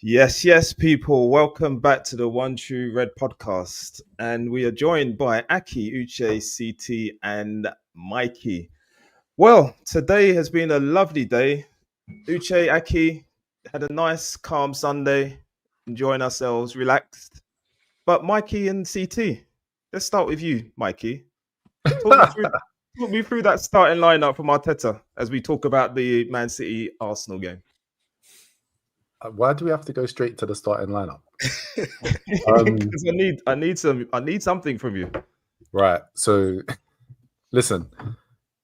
Yes, people. Welcome back to the One True Red podcast. And we are joined by Aki, Uche, CT, and Mikey. Well, today has been a lovely day. Uche, Aki had a nice, calm Sunday, enjoying ourselves, relaxed. But Mikey and CT, let's start with you, Mikey. Talk me through talk me through that starting lineup from Arteta as we talk about the Man City Arsenal game. Why do we have to go straight to the starting lineup? Because I need something from you. Right. So, listen,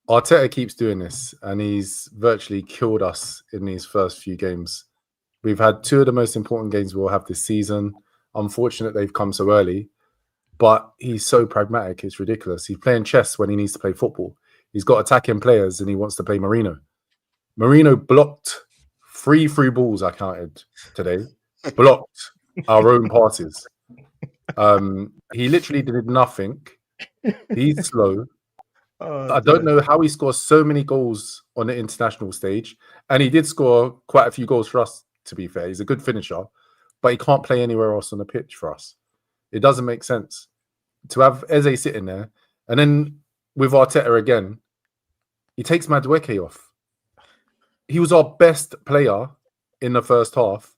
Arteta keeps doing this, and he's virtually killed us in these first few games. We've had two of the most important games we'll have this season. Unfortunate they've come so early, but he's so pragmatic. It's ridiculous. He's playing chess when he needs to play football. He's got attacking players, and he wants to play Merino. Merino blocked 3 free balls I counted today. Blocked our own passes. He literally did nothing. He's slow. I don't know how he scores so many goals on the international stage. And he did score quite a few goals for us, to be fair. He's a good finisher, but he can't play anywhere else on the pitch for us. It doesn't make sense to have Eze sitting there. And then with Arteta again, he takes Madueke off. He was our best player in the first half,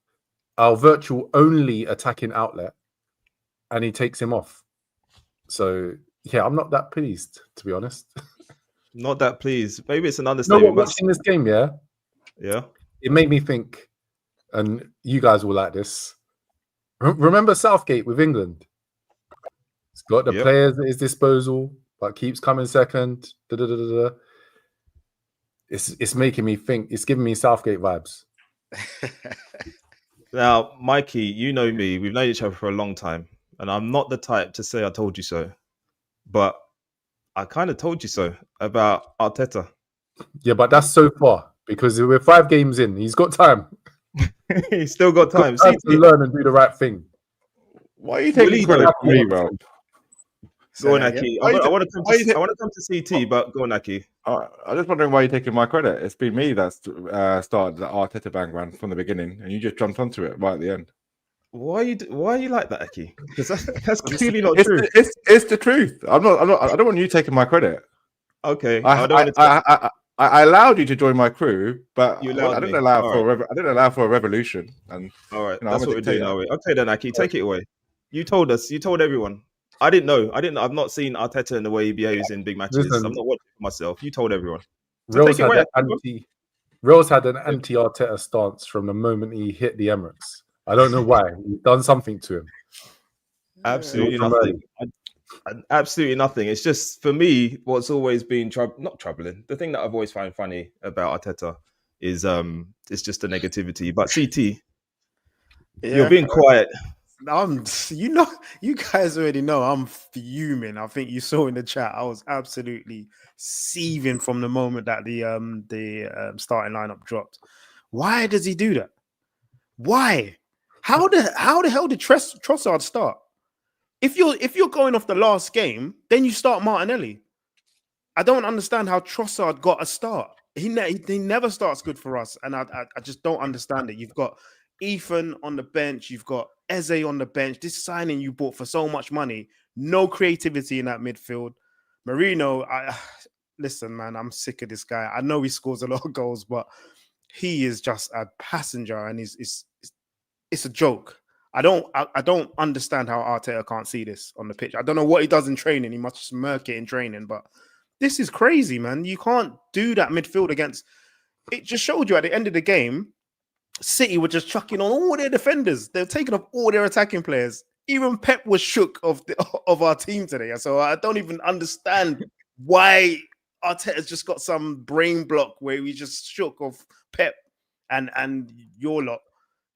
our virtual only attacking outlet, and he takes him off. So, yeah, I'm not that pleased, to be honest. Not that pleased. Maybe it's an understatement. Watching this game, yeah, it made me think, and you guys will like this. Remember Southgate with England? He's got the players at his disposal, but keeps coming second. It's making me think. It's giving me Southgate vibes. Now, Mikey, you know me. We've known each other for a long time, and I'm not the type to say I told you so, but I kind of told you so about Arteta. Yeah, but that's so far because we're 5 games in. He's got time. He's still got time. He's got time to learn and do the right thing. Why are you taking credit from me, bro? Go on, Aki. I want to come to CT, but go on, Aki. I'm just wondering why you're taking my credit. It's been me that's started the Arteta bandwagon from the beginning, and you just jumped onto it right at the end. Why are you like that, Aki? Because that's clearly not true. It's the truth. I don't want you taking my credit. Okay. I allowed you to join my crew, but I didn't allow for a revolution. And all right, that's what we're doing now. Okay, then, Aki, take it away. You told us. You told everyone. I didn't know. I've not seen Arteta in the way he behaves in big matches. Listen, I'm not watching for myself. You told everyone. So Rose had an anti-Arteta stance from the moment he hit the Emirates. I don't know why. He's done something to him. Absolutely nothing. Absolutely nothing. It's just, for me, what's always been not troubling. The thing that I've always found funny about Arteta is it's just the negativity. But CT, you're being quiet. You guys already know I'm fuming. I think you saw in the chat. I was absolutely seething from the moment that the starting lineup dropped. Why does he do that? Why? How the hell did Trossard start? If you're going off the last game, then you start Martinelli. I don't understand how Trossard got a start. He never starts good for us, and I just don't understand it. You've got Ethan on the bench. You've got Eze on the bench. This signing you bought for so much money, no creativity in that midfield. Merino, listen, man, I'm sick of this guy. I know he scores a lot of goals, but he is just a passenger, and it's a joke. I don't understand how Arteta can't see this on the pitch. I don't know what he does in training. He must smirk it in training, but this is crazy, man. You can't do that midfield against. It just showed you at the end of the game, City were just chucking on all their defenders. They're taking up all their attacking players. Even Pep was shook of our team today. So I don't even understand why Arteta's just got some brain block where he just shook of Pep and your lot.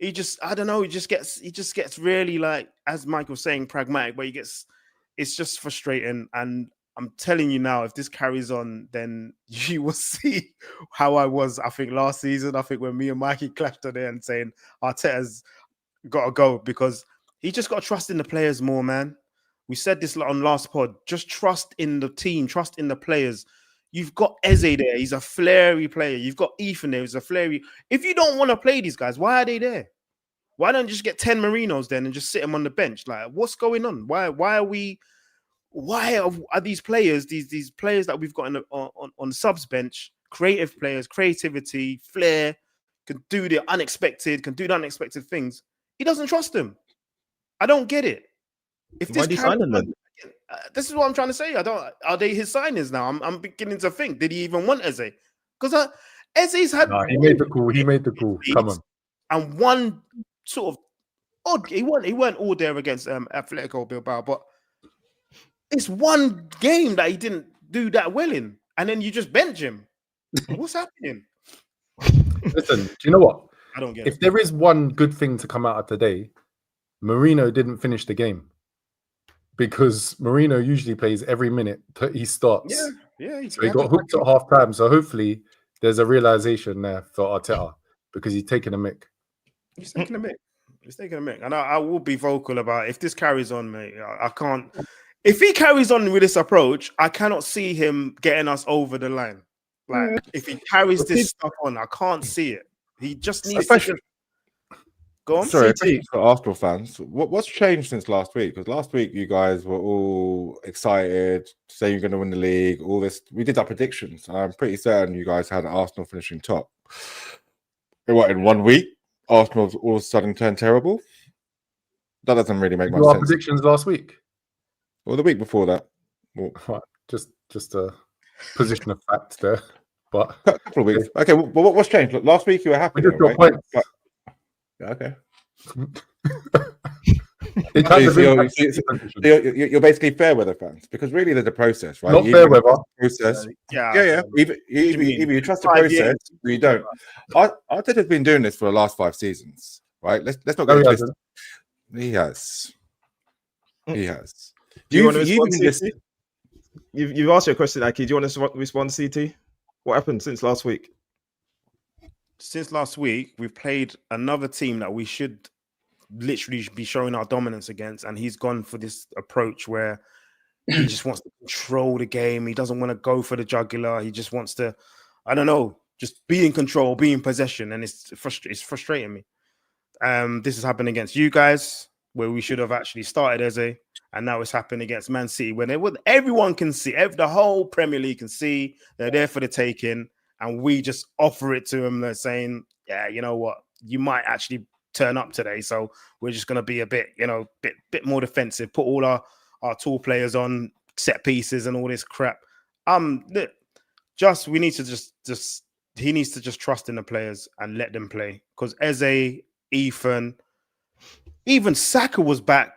I don't know. He just gets really, like, as Mike was saying, pragmatic. But it's just frustrating. And I'm telling you now, if this carries on, then you will see how I was, I think, last season. I think when me and Mikey clashed on there and saying Arteta's got to go because he just got to trust in the players more, man. We said this on last pod. Just trust in the team, trust in the players. You've got Eze there. He's a flary player. You've got Ethan there. He's a flary. If you don't want to play these guys, why are they there? Why don't you just get 10 Merinos then and just sit them on the bench? Like, what's going on? Why are these players, these players that we've got on the subs bench, creative players, creativity, flair, can do the unexpected things. He doesn't trust them. I don't get it. If Why do you sign them then? This is what I'm trying to say. Are they his signings now? I'm beginning to think, did he even want Eze? Because Eze's had he made the call. He made the call. Come on. And one sort of odd. He weren't all there against Atletico Bilbao, but it's one game that he didn't do that well in, and then you just bench him. What's happening? Listen, do you know what? I don't get If it. there is one good thing to come out of today, Merino didn't finish the game. Because Merino usually plays every minute that he starts. Yeah. So he got hooked at half time. So hopefully there's a realization there for Arteta because he's taking a mick. He's taking a mick. And I will be vocal about it. If this carries on, mate, I can't. If he carries on with this approach, I cannot see him getting us over the line. Like, if he carries this stuff on, I can't see it. He just needs to go on. Sorry, for Arsenal fans, what's changed since last week? Because last week you guys were all excited, saying you're going to win the league. All this, we did our predictions. I'm pretty certain you guys had Arsenal finishing top. In 1 week, Arsenal's all of a sudden turned terrible. That doesn't really make much sense. Predictions last week, or the week before that. Well, just a position of fact there. But a couple of weeks. Okay, well, what's changed? Look, last week you were happy. Right? Okay. You're basically fair weather fans because really there's a process, right? Not fair weather process. Yeah. Either you trust the process or you don't. Arteta's been doing this for the last 5 seasons, right? Let's not go twisted. He has. You've asked your question, Aki. Do you want to respond, CT? What happened since last week? Since last week, we've played another team that we should literally be showing our dominance against, and he's gone for this approach where he just wants to control the game. He doesn't want to go for the jugular. He just wants to, I don't know, just be in control, be in possession, and it's frustrating me. This has happened against you guys, where we should have actually started Eze, and now it's happened against Man City, when everyone can see, the whole Premier League can see they're there for the taking. And we just offer it to them. They're saying, yeah, you know what? You might actually turn up today. So we're just going to be a bit more defensive. Put all our tall players on set pieces and all this crap. We need to he needs to just trust in the players and let them play. Because Eze, Ethan, even Saka was back.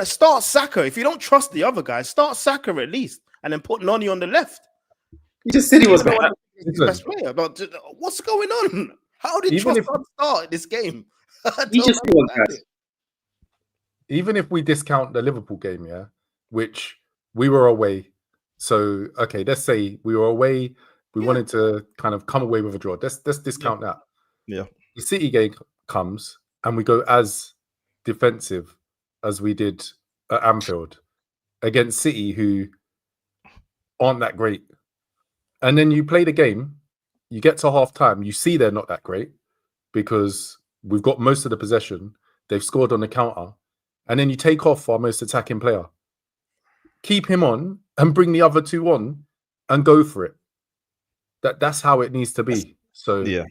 Start Saka. If you don't trust the other guys, start Saka at least. And then put Noni on the left. You just said he was better. Best player, but what's going on? How did Trossard start this game? Even if we discount the Liverpool game, which we were away. So okay, let's say we were away. We wanted to kind of come away with a draw. Let's discount that. Yeah. The City game comes and we go as defensive as we did at Anfield against City, who aren't that great. And then you play the game, you get to half time, you see they're not that great because we've got most of the possession. They've scored on the counter. And then you take off our most attacking player. Keep him on and bring the other 2 on and go for it. That's how it needs to be. So yeah,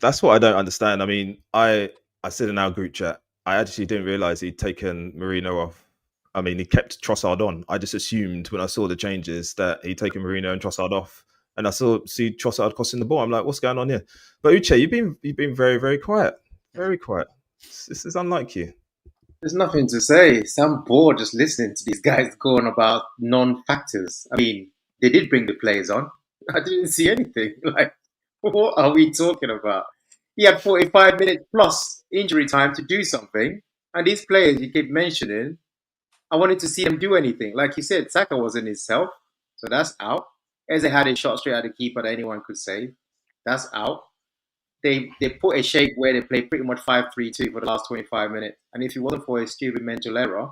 that's what I don't understand. I mean, I said in our group chat, I actually didn't realize he'd taken Merino off. I mean, he kept Trossard on. I just assumed when I saw the changes that he'd taken Merino and Trossard off. And I see Trossard crossing the ball. I'm like, what's going on here? But Uche, you've been very, very quiet. Very quiet. This is unlike you. There's nothing to say. I'm bored just listening to these guys going about non-factors. I mean, they did bring the players on. I didn't see anything. Like, what are we talking about? He had 45 minutes plus injury time to do something. And these players you keep mentioning, I wanted to see them do anything. Like you said, Saka wasn't himself. So that's out. Eze had a shot straight at the keeper that anyone could save. That's out. They put a shape where they play pretty much 5-3-2 for the last 25 minutes. And if it wasn't for a stupid mental error,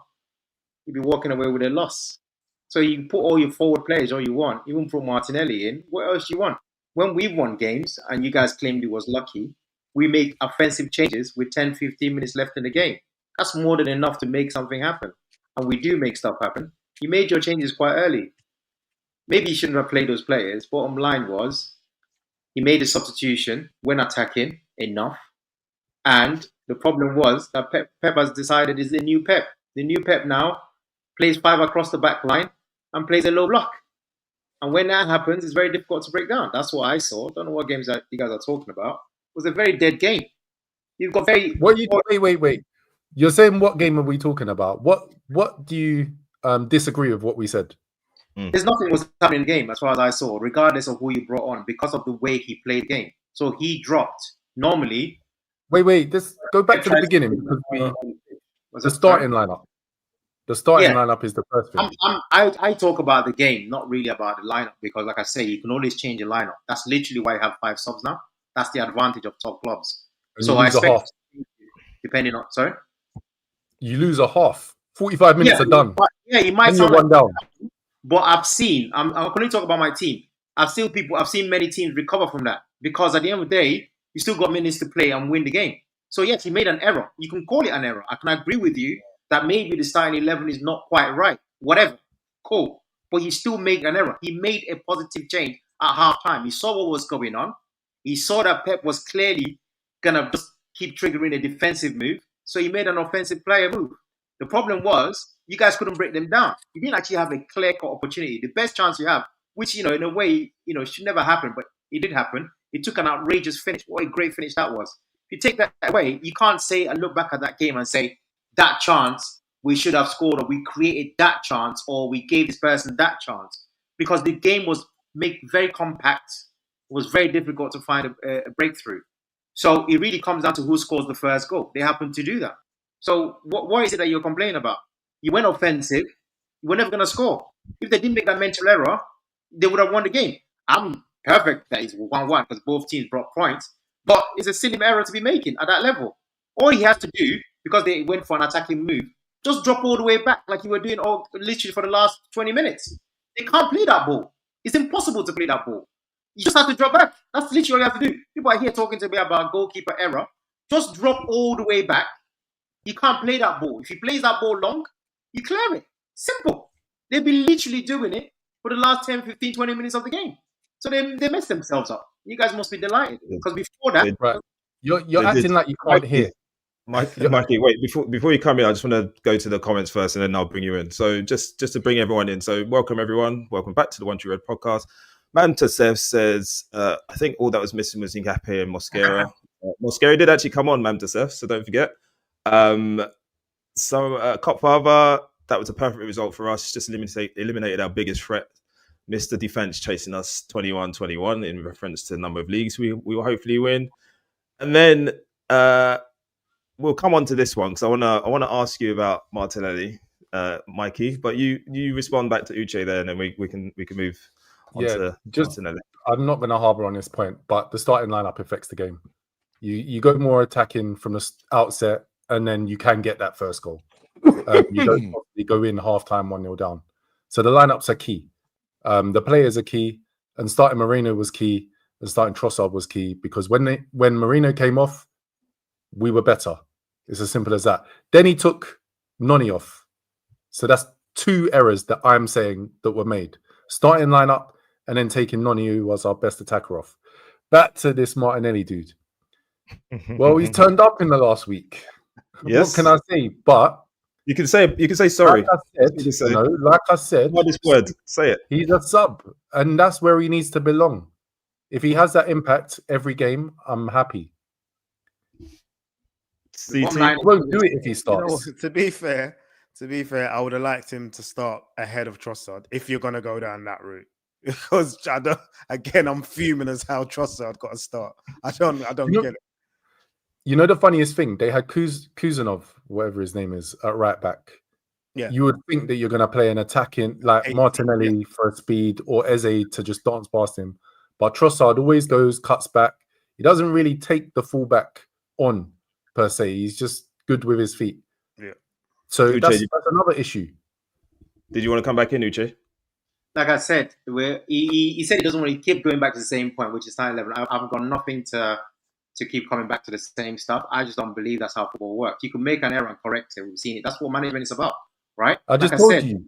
you'd be walking away with a loss. So you can put all your forward players all you want. Even put Martinelli in. What else do you want? When we've won games, and you guys claimed it was lucky, we make offensive changes with 10, 15 minutes left in the game. That's more than enough to make something happen. And we do make stuff happen. You made your changes quite early. Maybe you shouldn't have played those players. Bottom line was, he made a substitution when attacking enough. And the problem was that Pep has decided is the new Pep. The new Pep now plays 5 across the back line and plays a low block. And when that happens, it's very difficult to break down. That's what I saw. Don't know what games that you guys are talking about. It was a very dead game. You've got very... Wait. You're saying what game are we talking about? What do you disagree with what we said? There's nothing was happening in the game as far as I saw, regardless of who you brought on, because of the way he played the game. So he dropped. Normally... Wait. Just go back to the beginning. Because the starting lineup. The starting lineup is the first thing. I talk about the game, not really about the lineup, because like I say, you can always change your lineup. That's literally why you have 5 subs now. That's the advantage of top clubs. And so I expect, depending on... Sorry? You lose a half. 45 minutes are done. You might sound one down. But I've seen, I'm going to talk about my team. I've seen many teams recover from that, because at the end of the day, you still got minutes to play and win the game. So yes, he made an error. You can call it an error. I can agree with you that maybe the starting 11 is not quite right. Whatever. Cool. But he still made an error. He made a positive change at half time. He saw what was going on. He saw that Pep was clearly going to just keep triggering a defensive move. So he made an offensive player move. The problem was, you guys couldn't break them down. You didn't actually have a clear-cut opportunity. The best chance you have, which, in a way, should never happen, but it did happen. It took an outrageous finish. What a great finish that was. If you take that away, you can't say and look back at that game and say, that chance, we should have scored, or we created that chance, or we gave this person that chance. Because the game was very compact. It was very difficult to find a breakthrough. So it really comes down to who scores the first goal. They happen to do that. So what is it that you're complaining about? You went offensive. You were never going to score. If they didn't make that mental error, they would have won the game. I'm perfect that it's 1-1 because both teams brought points. But it's a silly error to be making at that level. All he has to do, because they went for an attacking move, just drop all the way back like you were doing literally for the last 20 minutes. They can't play that ball. It's impossible to play that ball. You just have to drop back. That's literally all you have to do. People are here talking to me about goalkeeper error. Just drop all the way back. You can't play that ball. If he plays that ball long, you clear it. Simple. They've been literally doing it for the last 10, 15, 20 minutes of the game. So they messed themselves up. You guys must be delighted. Because before that... Right. You're acting like you can't hear. Mikey, wait, before you come in, I just want to go to the comments first and then I'll bring you in. So just to bring everyone in. So welcome everyone. Welcome back to the One True Red podcast. Mamtasef says, I think all that was missing was Ngape and Mosquera. Mosquera did actually come on, Mamtasef, so don't forget. Copfather, that was a perfect result for us. Just eliminated our biggest threat. Missed the defense chasing us 21-21 in reference to the number of leagues we will hopefully win. And then we'll come on to this one because I wanna ask you about Martinelli, Mikey. But you respond back to Uche there, and then we can move on to Martinelli. I'm not going to harbour on this point, but the starting lineup affects the game. You go more attacking from the outset, and then you can get that first goal. You don't possibly go in half-time 1-0 down. So the lineups are key. The players are key, and starting Merino was key, and starting Trossard was key, because when Merino came off, we were better. It's as simple as that. Then he took Noni off. So that's 2 errors that I'm saying that were made. Starting lineup, and then taking Noni, who was our best attacker, off. Back to this Martinelli dude. Well, he's turned up in the last week. Yes. What can I say? But you can say sorry. Like I said, what is word? Say it. He's a sub, and that's where he needs to belong. If he has that impact every game, I'm happy. CT. He won't do it if he starts. To be fair, I would have liked him to start ahead of Trossard if you're going to go down that route. Because I'm fuming as how Trossard got a start. I don't get it. You know the funniest thing? They had Kuzanov, whatever his name is, at right back. Yeah. You would think that you're going to play an attacking like Martinelli for a speed or Eze to just dance past him. But Trossard always goes, cuts back. He doesn't really take the fullback on per se. He's just good with his feet. Yeah. So Uche, that's another issue. Did you want to come back in, Uche? Like I said, he said he doesn't want to keep going back to the same point, which is 9-11. I've got nothing to to keep coming back to the same stuff. I just don't believe that's how football works. You can make an error and correct it. We've seen it. That's what management is about, right? I just like told I said, you.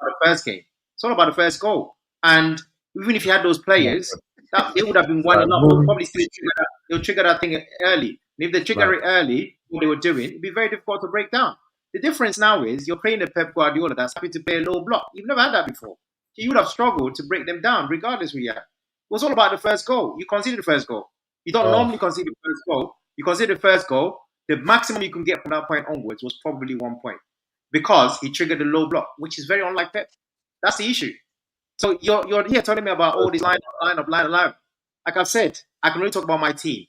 about the first game. It's all about the first goal. And even if you had those players, that they would have been 1-0 up. They'll probably still trigger that thing early. And if they trigger it early, what they were doing, it'd be very difficult to break down. The difference now is you're playing a Pep Guardiola that's happy to play a low block. You've never had that before. So you would have struggled to break them down, regardless who you had. It was all about the first goal. You conceded the first goal. You don't normally concede the first goal. You conceded the first goal. The maximum you can get from that point onwards was probably 1 point because he triggered the low block, which is very unlike Pep. That's the issue. So you're here telling me about all this line up. Like I've said, I can only talk about my team.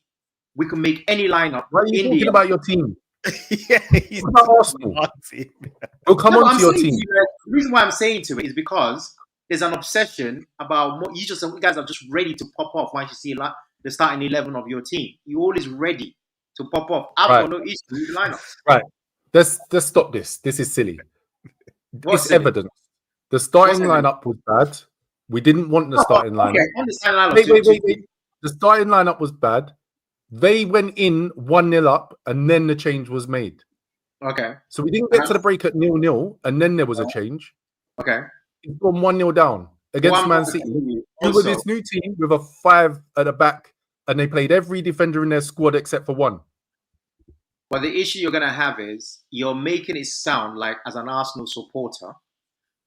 We can make any lineup. Why are you talking about your team? He's what about Arsenal? We'll come on to your team. The reason why I'm saying to it is because there's an obsession about what you guys are just ready to pop off once you see the starting 11 of your team. You're always ready to pop off. I've got no issue with the lineup. Right. Let's stop this. This is silly. It's silly? evident. The starting lineup was bad. We didn't want the starting lineup. Wait. The starting lineup was bad. They went in 1-0 up, and then the change was made. Okay. So we didn't get to the break at 0-0, and then there was a change. Okay. It's gone 1-0 down against Man City. You were this new team with a 5 at the back, and they played every defender in their squad except for one. But the issue you're going to have is you're making it sound like, as an Arsenal supporter,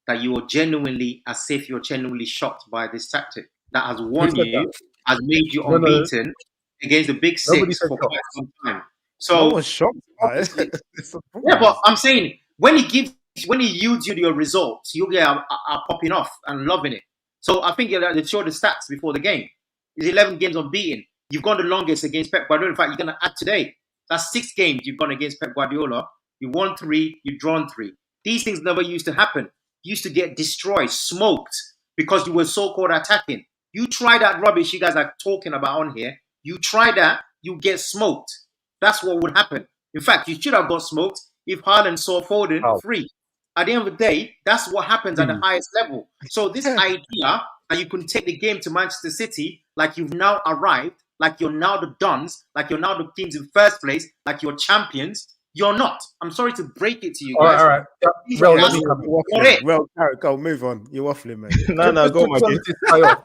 that you are genuinely, as if you're genuinely shocked by this tactic that has won you, has made you unbeaten against the big six for quite some time. So I was shocked by it. Yeah, but I'm saying when he yields you your results, you are popping off and loving it. So I think they show the stats before the game. It's 11 games unbeaten. You've gone the longest against Pep Guardiola. In fact, you're going to add today. That's 6 games you've gone against Pep Guardiola. You won 3, you've drawn 3. These things never used to happen. You used to get destroyed, smoked, because you were so-called attacking. You try that rubbish you guys are talking about on here. You try that, you get smoked. That's what would happen. In fact, you should have got smoked if Haaland saw Foden free. At the end of the day, that's what happens at the highest level. So this idea that you can take the game to Manchester City like you've now arrived, like you're now the Dons, like you're now the teams in first place, like you're champions, you're not. I'm sorry to break it to you guys. All right. Well, go, move on. You're waffling, man. no, go on, my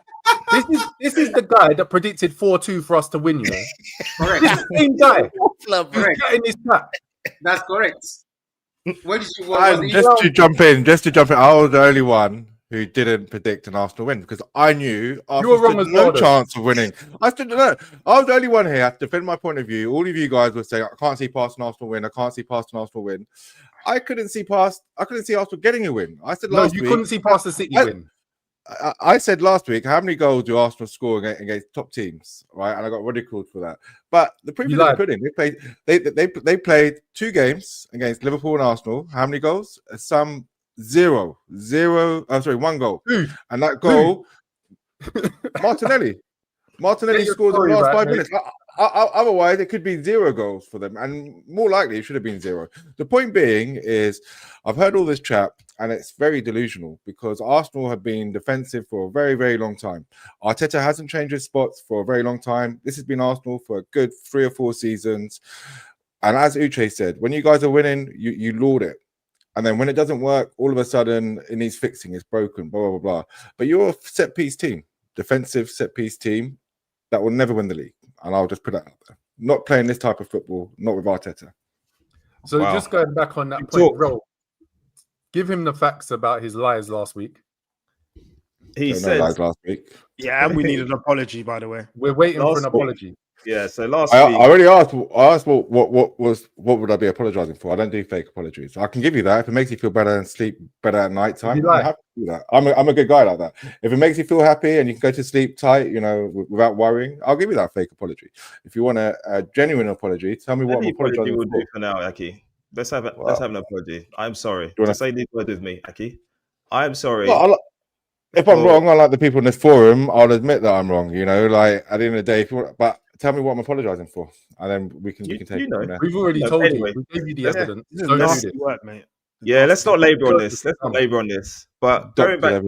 This is the guy that predicted 4-2 for us to win, you know? Correct. This is the same guy. Correct. His back. That's correct. Where did you just to jump in, I was the only one who didn't predict an Arsenal win because I knew Arsenal were wrong as no well, chance of winning. I was the only one here to defend my point of view. All of you guys would say, I can't see past an Arsenal win. I can't see past an Arsenal win. I couldn't see Arsenal getting a win. I said last week. You couldn't see past the City win. I said last week, how many goals do Arsenal score against top teams, right? And I got ridiculed for that. But the proof is in the pudding. They played 2 games against Liverpool and Arsenal. How many goals? Some 0. 1 goal. And that goal, Martinelli scored in the last 5 minutes. Otherwise, it could be 0 goals for them, and more likely it should have been 0. The point being is, I've heard all this chat, and it's very delusional because Arsenal have been defensive for a very, very long time. Arteta hasn't changed his spots for a very long time. This has been Arsenal for a good 3 or 4 seasons. And as Uche said, when you guys are winning, you laud it. And then when it doesn't work, all of a sudden it needs fixing, it's broken, blah, blah, blah. But you're a set-piece team, defensive set-piece team that will never win the league. And I'll just put that out there. Not playing this type of football, not with Arteta. So just going back on that point, bro, give him the facts about his lies last week. He said lies last week. Yeah, and we need an apology, by the way. We're waiting for an apology. Yeah, so last week I already asked. I asked what would I be apologizing for? I don't do fake apologies. I can give you that if it makes you feel better and sleep better at night time. I'm happy to do that. I'm a good guy like that. If it makes you feel happy and you can go to sleep tight, without worrying, I'll give you that fake apology. If you want a genuine apology, tell me what I'm apologizing for. Do for now, Aki. Let's have an apology. I'm sorry. Just say these words with me, Aki. I'm sorry. If I'm wrong, I like the people in this forum. I'll admit that I'm wrong. Like at the end of the day, if you want, but tell me what I'm apologizing for, and then we can take it from there. We've already told you. We gave you the evidence. This is nasty work, mate. Yeah, let's not labor on this. But going back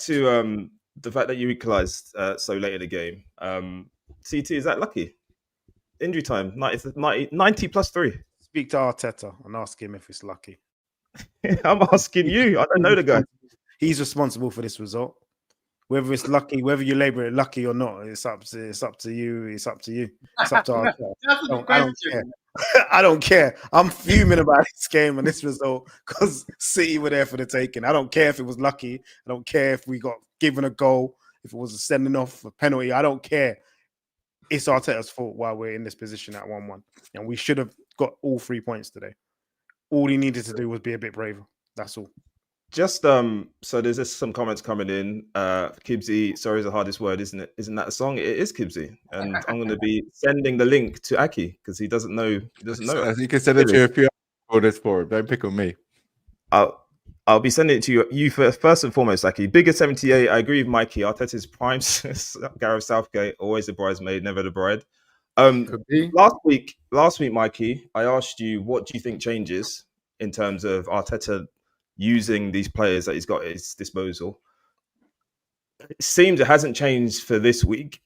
to the fact that you equalised so late in the game, CT, is that lucky? Injury time, 90 plus 3. Speak to Arteta and ask him if it's lucky. I'm asking you. I don't know the guy. He's responsible for this result. Whether it's lucky, whether you label it lucky or not, it's up to you. It's up to you. It's up to Arteta. I don't care. I don't care. I'm fuming about this game and this result because City were there for the taking. I don't care if it was lucky. I don't care if we got given a goal, if it was a sending off, a penalty. I don't care. It's Arteta's fault why we're in this position at 1-1. And we should have got all 3 points today. All he needed to do was be a bit braver. That's all. Just so there's just some comments coming in. Kibsy, sorry is the hardest word, isn't it? Isn't that a song? It is Kibsy. And I'm going to be sending the link to Aki because he doesn't know. So you can send it to a few for this for. Don't pick on me. I'll be sending it to you first and foremost, Aki. Bigger 78. I agree with Mikey. Arteta's prime. Gareth Southgate, always the bridesmaid, never the bride. Last week, Mikey, I asked you what do you think changes in terms of Arteta using these players that he's got at his disposal. It seems it hasn't changed for this week.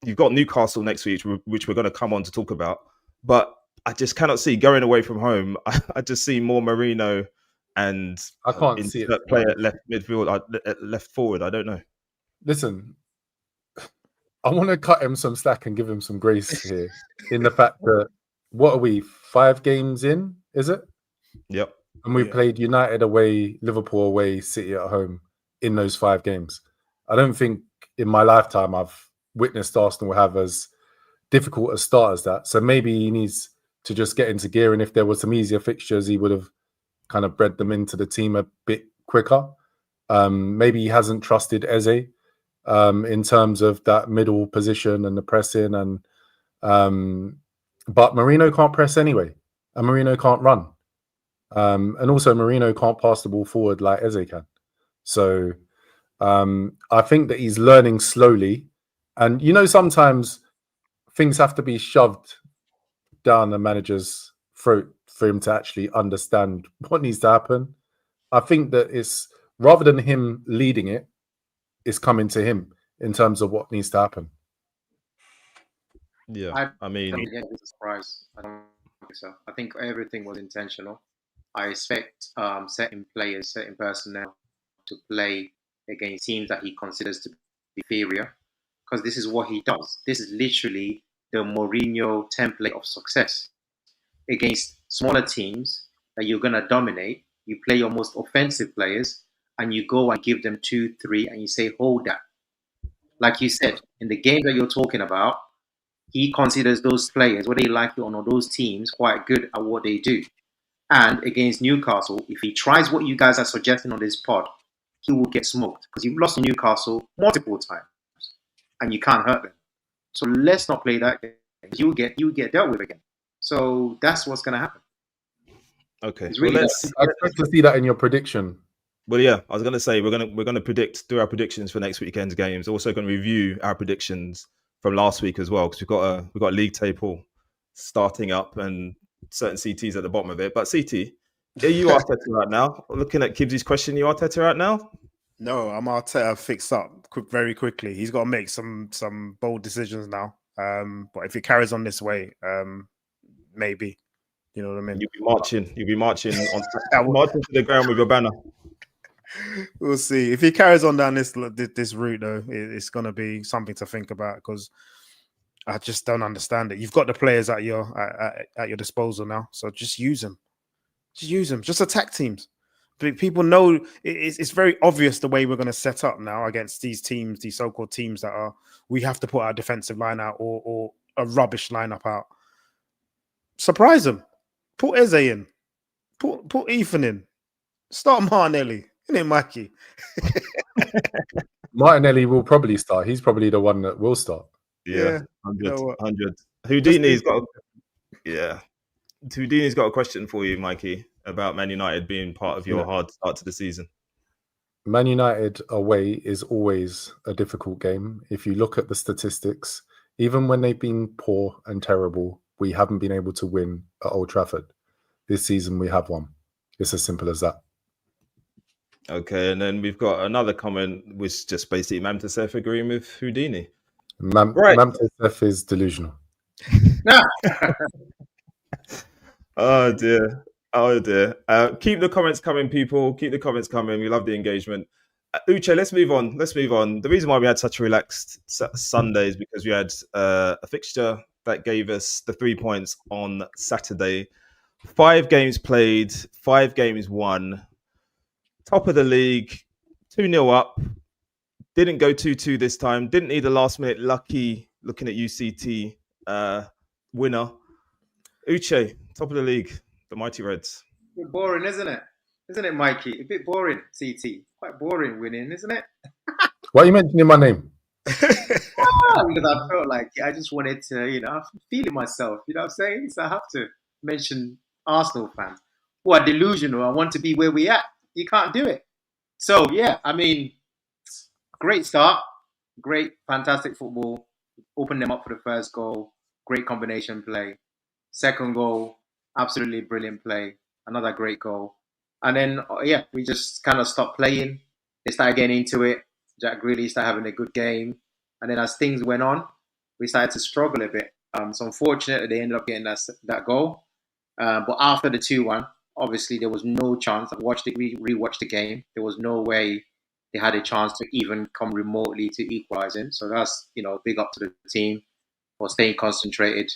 You've got Newcastle next week, which we're going to come on to talk about. But I just cannot see going away from home. I just see more Merino and I can't see it. Play at left midfield, left forward. I don't know. Listen, I want to cut him some slack and give him some grace here in the fact that what are we 5 games in? Is it? Yep. And we played United away, Liverpool away, City at home in those 5 games. I don't think in my lifetime I've witnessed Arsenal have as difficult a start as that. So maybe he needs to just get into gear. And if there were some easier fixtures, he would have kind of bred them into the team a bit quicker. Maybe he hasn't trusted Eze in terms of that middle position and the pressing. But Merino can't press anyway. And Merino can't run. And also Merino can't pass the ball forward like Eze can. So I think that he's learning slowly. And, sometimes things have to be shoved down the manager's throat for him to actually understand what needs to happen. I think that it's, rather than him leading it, it's coming to him in terms of what needs to happen. Yeah, I mean... It's a surprise. I don't think so. I think everything was intentional. I expect certain players, certain personnel to play against teams that he considers to be inferior, because this is what he does. This is literally the Mourinho template of success. Against smaller teams that you're going to dominate, you play your most offensive players and you go and give them 2-3 and you say, hold that. Like you said, in the game that you're talking about, he considers those players, whether you like it or not, those teams quite good at what they do. And against Newcastle, if he tries what you guys are suggesting on this pod, he will get smoked because you've lost to Newcastle multiple times and you can't hurt them. So let's not play that game. You get dealt with again. So that's what's going to happen. Okay. Really I expect to see that in your prediction. Well, yeah, I was going to say we're going to do our predictions for next weekend's games. Also going to review our predictions from last week as well because we've got a league table starting up and certain CTs at the bottom of it. But CT, are you Arteta right now? Looking at Kibsy's question, you Arteta right now? No, I'm Arteta fixed up very quickly. He's got to make some bold decisions now. But if he carries on this way, maybe. You know what I mean? You'll be marching marching to the ground with your banner. We'll see. If he carries on down this route, though, it's going to be something to think about because I just don't understand it. You've got the players at your disposal now, so just use them. Just use them. Just attack teams. People know it's very obvious the way we're going to set up now against these teams, these so-called teams that we have to put our defensive line out or a rubbish lineup out. Surprise them. Put Eze in. Put Ethan in. Start Martinelli. Isn't it, Mikey? Martinelli will probably start. He's probably the one that will start. Yeah, 100. Houdini's got a question for you, Mikey, about Man United being part of your hard start to the season. Man United away is always a difficult game. If you look at the statistics, even when they've been poor and terrible, we haven't been able to win at Old Trafford. This season, we have won. It's as simple as that. Okay, and then we've got another comment, which just basically Mamtasef agreeing with Houdini. Right. Mamtesef is delusional. Oh dear. Oh dear. Keep the comments coming, people. Keep the comments coming. We love the engagement. Uche, let's move on. Let's move on. The reason why we had such a relaxed Sunday is because we had a fixture that gave us the 3 points on Saturday. 5 games played, 5 games won. Top of the league, 2-0 up. Didn't go 2-2 this time. Didn't need a last minute lucky looking at UCT winner. Uche, top of the league, the Mighty Reds. A bit boring, isn't it? Isn't it, Mikey? A bit boring, CT. Quite boring winning, isn't it? Why are you mentioning my name? Because I felt like I just wanted to, I'm feeling myself. You know what I'm saying? So I have to mention Arsenal fans who are delusional. I want to be where we at. You can't do it. So, yeah, I mean, great start. Great, fantastic football. Opened them up for the first goal. Great combination play. Second goal, absolutely brilliant play. Another great goal. And then, we just kind of stopped playing. They started getting into it. Jack Grealish started having a good game. And then as things went on, we started to struggle a bit. So unfortunately, they ended up getting that goal. But after the 2-1, obviously there was no chance. I rewatched the game. There was no way they had a chance to even come remotely to equalising. So that's, big up to the team for staying concentrated.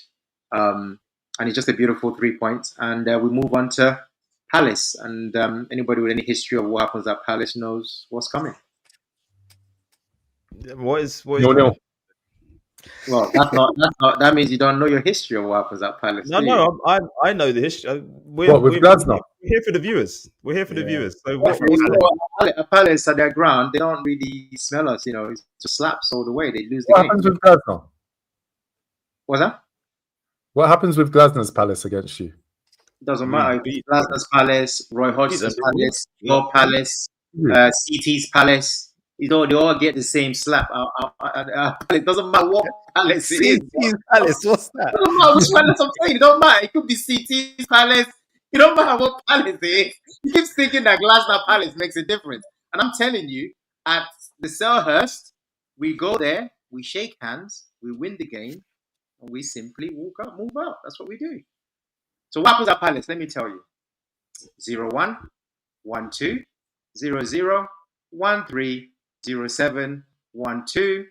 And it's just a beautiful 3 points. And we move on to Palace. And anybody with any history of what happens at Palace knows what's coming. What is No. Well, that's not. That means you don't know your history of what happens at Palace. No, I know the history. With Glasner? We're here for the viewers. We're here for the viewers. So at Palace at their ground, they don't really smell us. It's just slaps all the way. They lose the What game. happens with Glasner? What's that? What happens with Glasner's Palace against you? Doesn't matter. Glasner's Palace, Roy Hodgson's Palace, your Palace, CT's Palace. They all get the same slap. It doesn't matter what Palace it is. CT's Palace, what's that? It doesn't matter which Palace I'm saying. It don't matter. It could be CT's Palace. It don't matter what Palace it is. You keep thinking that Glasner Palace makes a difference. And I'm telling you, at the Selhurst, we go there, we shake hands, we win the game, and we simply walk up, move out. That's what we do. So what happens at Palace? Let me tell you. 0-1, 1-2, 0-0, 1-3, 0-7, 1-2,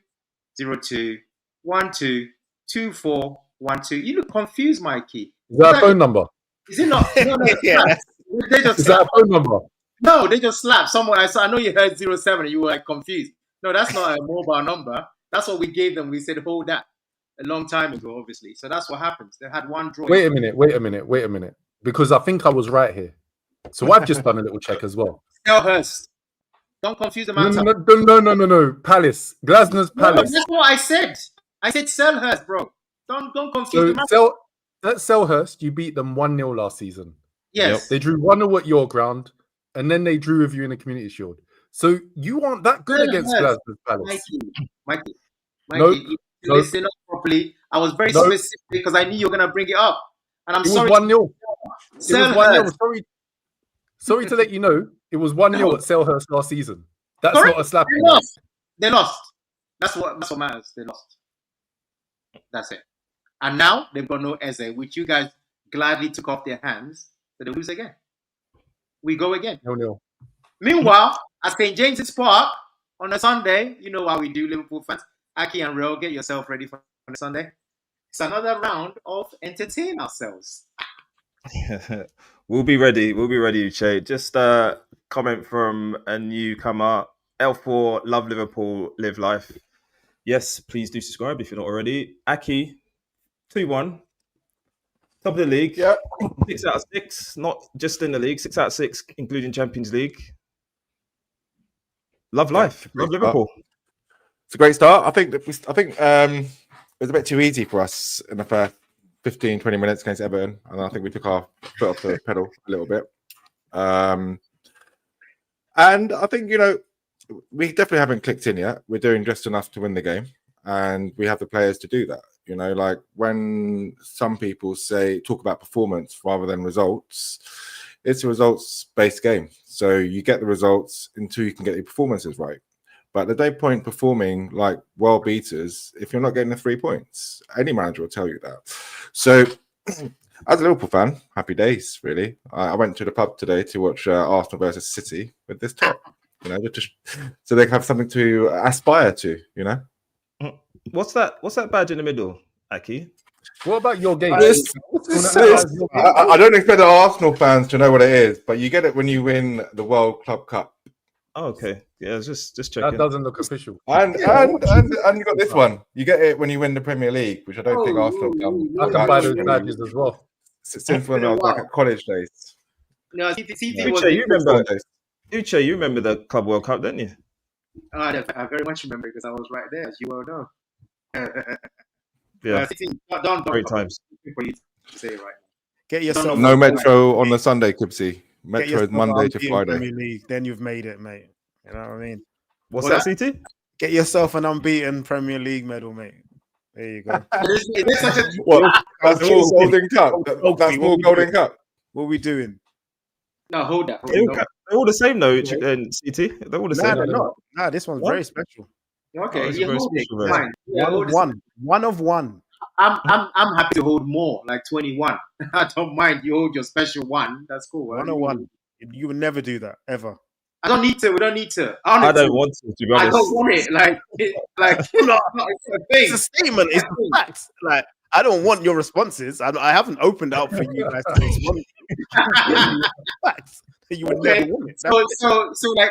0-2, 1-2, 2-4, 1-2. You look confused, Mikey. Is that a phone number? Is it not? No. Yeah. They just Is that a phone number? No, they just slapped someone. I know you heard 0-7 and you were like confused. No, that's not a mobile number. That's what we gave them. We said hold that a long time ago, obviously. So that's what happens. They had one draw. Wait a minute. Because I think I was right here. So I've just done a little check as well. Selhurst. Don't confuse the man. No. Palace. Glasner's Palace. That's what I said. I said Selhurst, bro. Don't confuse the man. At Selhurst, you beat them 1-0 last season. Yes. They drew 1-0 at your ground, and then they drew with you in the Community Shield. So you aren't that good against Glasner's Palace. Mikey, No. you listen up properly. I was very specific because I knew you were going to bring it up. And I'm sorry. It was 1-0. Sorry to let you know, it was 1-0 at Selhurst last season. That's not a slap. They lost. That's what matters. They lost. That's it. And now they've got no Eze, which you guys gladly took off their hands. So they lose again. We go again. 0-0. Meanwhile, at St. James's Park on a Sunday, you know how we do, Liverpool fans. Aki and Real, get yourself ready for Sunday. It's another round of entertain ourselves. We'll be ready, Uche. Just a comment from a newcomer. L4, love Liverpool, live life. Yes, please do subscribe if you're not already. Aki, 2-1. Top of the league. Yeah. 6 out of 6. Not just in the league. 6 out of 6, including Champions League. Love life. Love Liverpool. It's a great start. I think it was a bit too easy for us in the first 15, 20 minutes against Everton. And I think we took our foot off the pedal a little bit. And I think, we definitely haven't clicked in yet. We're doing just enough to win the game. And we have the players to do that. Like when some people talk about performance rather than results, it's a results-based game. So you get the results until you can get your performances right. But the day point performing like world beaters, if you're not getting the 3 points, any manager will tell you that. So, as a Liverpool fan, happy days, really. I went to the pub today to watch Arsenal versus City with this top, so they can have something to aspire to, What's that badge in the middle, Aki? What about your game? I don't expect the Arsenal fans to know what it is, but you get it when you win the World Club Cup. Oh, okay. Yeah, just checking. That doesn't look official. And you got this one. You get it when you win the Premier League, which I don't think Arsenal have done. I can buy those badges as well. Since when I was like at college days. No, CT Uche, you remember the Club World Cup, don't you? I very much remember because I was right there, as you well know. Yeah. Don't Great times. For you to say it right. Get yourself No Metro on the Sunday, Kibsy. Metro is Monday to Friday. Premier League, then you've made it, mate. You know what I mean? What's that, CT? Get yourself an unbeaten Premier League medal, mate. There you go. It's such a That's more Golden Cup. That's more Golden Cup. What are we doing? No, hold that. They're all the same, though, and CT. They're all the same. They're not. Nah, this one's very special. Okay, it's you very hold it. special, very Fine. Yeah, One of one. I'm happy to hold more, like 21. I don't mind. You hold your special one. That's cool. 101. You would never do that ever. I don't need to. We don't need to. I don't want to be honest. I don't want it. It's a thing. It's a statement. It's the facts. Like, I don't want your responses. I haven't opened up for you guys to respond. Facts. You would never want it. So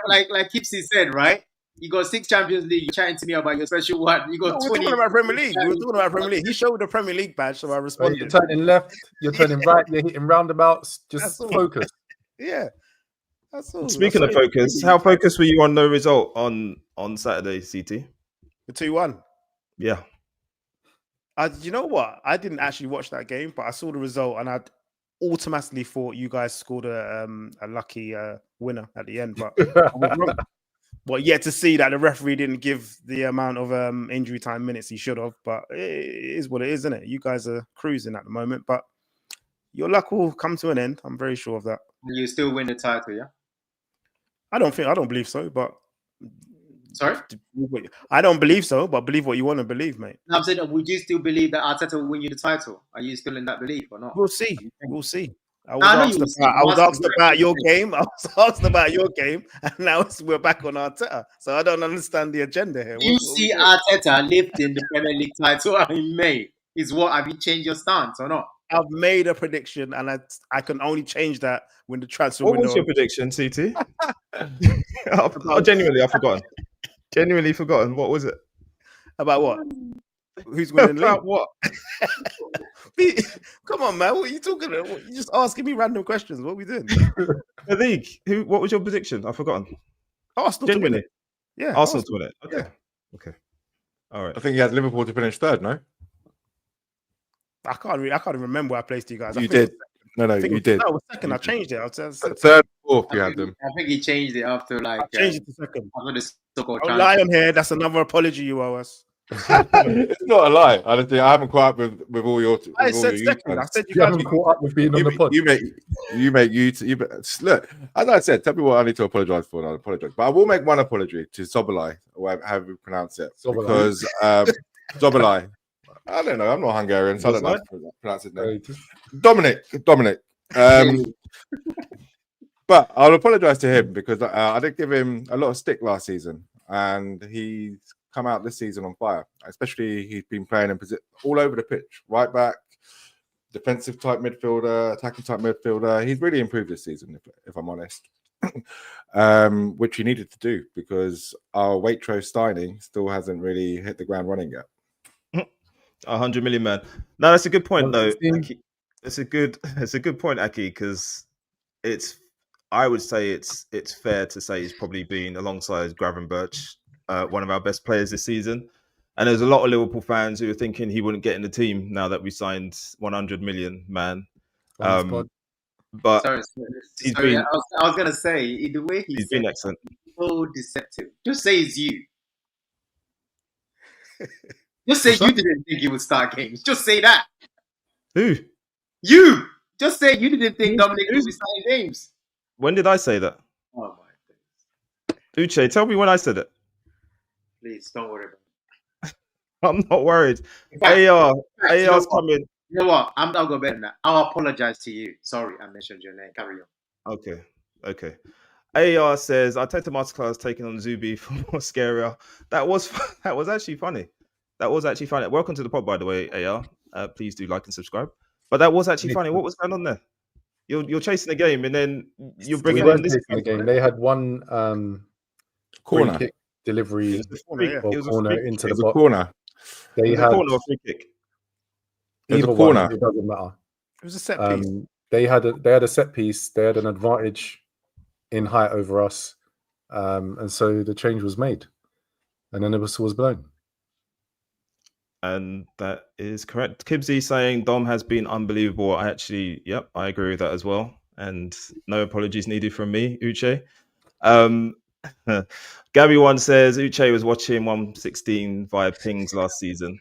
like Kipsy said, right? You got 6 Champions League. You're chatting to me about your special one. You got 20. We're talking about Premier League. We were talking about Premier League. He showed the Premier League badge, so I responded. You're turning left, you're turning right, you're hitting roundabouts. Just focus. Yeah. That's all. Speaking of focus, how focused were you on no result on Saturday, CT? The 2-1. Yeah. You know what? I didn't actually watch that game, but I saw the result and I automatically thought you guys scored a lucky winner at the end. But I was wrong. But yet to see that the referee didn't give the amount of injury time minutes he should have. But it is what it is, isn't it? You guys are cruising at the moment, but your luck will come to an end. I'm very sure of that. You still win the title, yeah? I don't believe so, but sorry, I don't believe so, but believe what you want to believe, mate. I'm saying, would you still believe that Arteta will win you the title? Are you still in that belief or not? We'll see. I was asked about your game. I was asked about your game, and now we're back on Arteta. So I don't understand the agenda here. You see Arteta lifting the Premier League title in May. Have you changed your stance or not? I've made a prediction, and I can only change that when the transfer What window. was your prediction, CT? Genuinely, I've forgotten. Genuinely forgotten. What was it? About what? Who's winning the league? About what? Come on, man. What are you talking about? You're just asking me random questions. What are we doing? The league. What was your prediction? I've forgotten. Arsenal. Genuinely. Yeah. Arsenal to win it. Okay. Yeah. Okay. All right. I think he had Liverpool to finish third, no? I can't even remember where I placed you guys. You did. No, you did. No, it was second. I changed it. Third, fourth, you had them. I think he changed it after I changed it to second. After the so-called Don't lie on here. That's another apology you owe us. It's not a lie. Honestly, I haven't caught up with all your. I said second. I said You haven't caught up with being on the pod. Look, as I said, tell me what I need to apologize for. And I'll apologize, but I will make one apology to Sobolai, or however you pronounce it, because Sobolai. I don't know. I'm not Hungarian, so I don't know how to pronounce his name. Dominic. But I'll apologize to him because I did give him a lot of stick last season, and he's come out this season on fire. Especially, he's been playing in position all over the pitch, right back, defensive type midfielder, attacking type midfielder. He's really improved this season, if I'm honest. Which he needed to do because our Waitrose Steiny still hasn't really hit the ground running yet. 100 million, man. No, that's a good point, though. Aki. It's a good point, Aki, because I would say it's fair to say he's probably been alongside Gravenberch, one of our best players this season. And there's a lot of Liverpool fans who are thinking he wouldn't get in the team now that we signed 100 million, man. But sorry, I was gonna say the way he's been excellent. So deceptive. Just say it's you. Just say you didn't think he would start games. Just say that. Who? You. Just say you didn't think Dominic would be starting games. When did I say that? Oh my goodness. Uche, tell me when I said it. Please don't worry about it. I'm not worried. In fact, AR, you know AR's what? coming. You know what? I'll go better than that. I'll apologize to you. Sorry, I mentioned your name. Carry on. Okay. AR says Arteta Masterclass taking on Zubi for more scarier. That was actually funny. Welcome to the pod, by the way, AR. Please do like and subscribe. But that was actually funny. What was going on there? You're chasing the game and then you're We bringing in weren't this chasing the game. They had one Corner. free kick delivery It was a corner free into It the was a box. corner. They It was a had corner or free kick. It was a either corner. one. It doesn't matter. It was a set piece. They had a set piece. They had an advantage in height over us, and so the change was made, and then the whistle was blown. And that is correct. Kibsy saying Dom has been unbelievable. I agree with that as well. And no apologies needed from me, Uche. Gabby one says Uche was watching 116 via pings last season.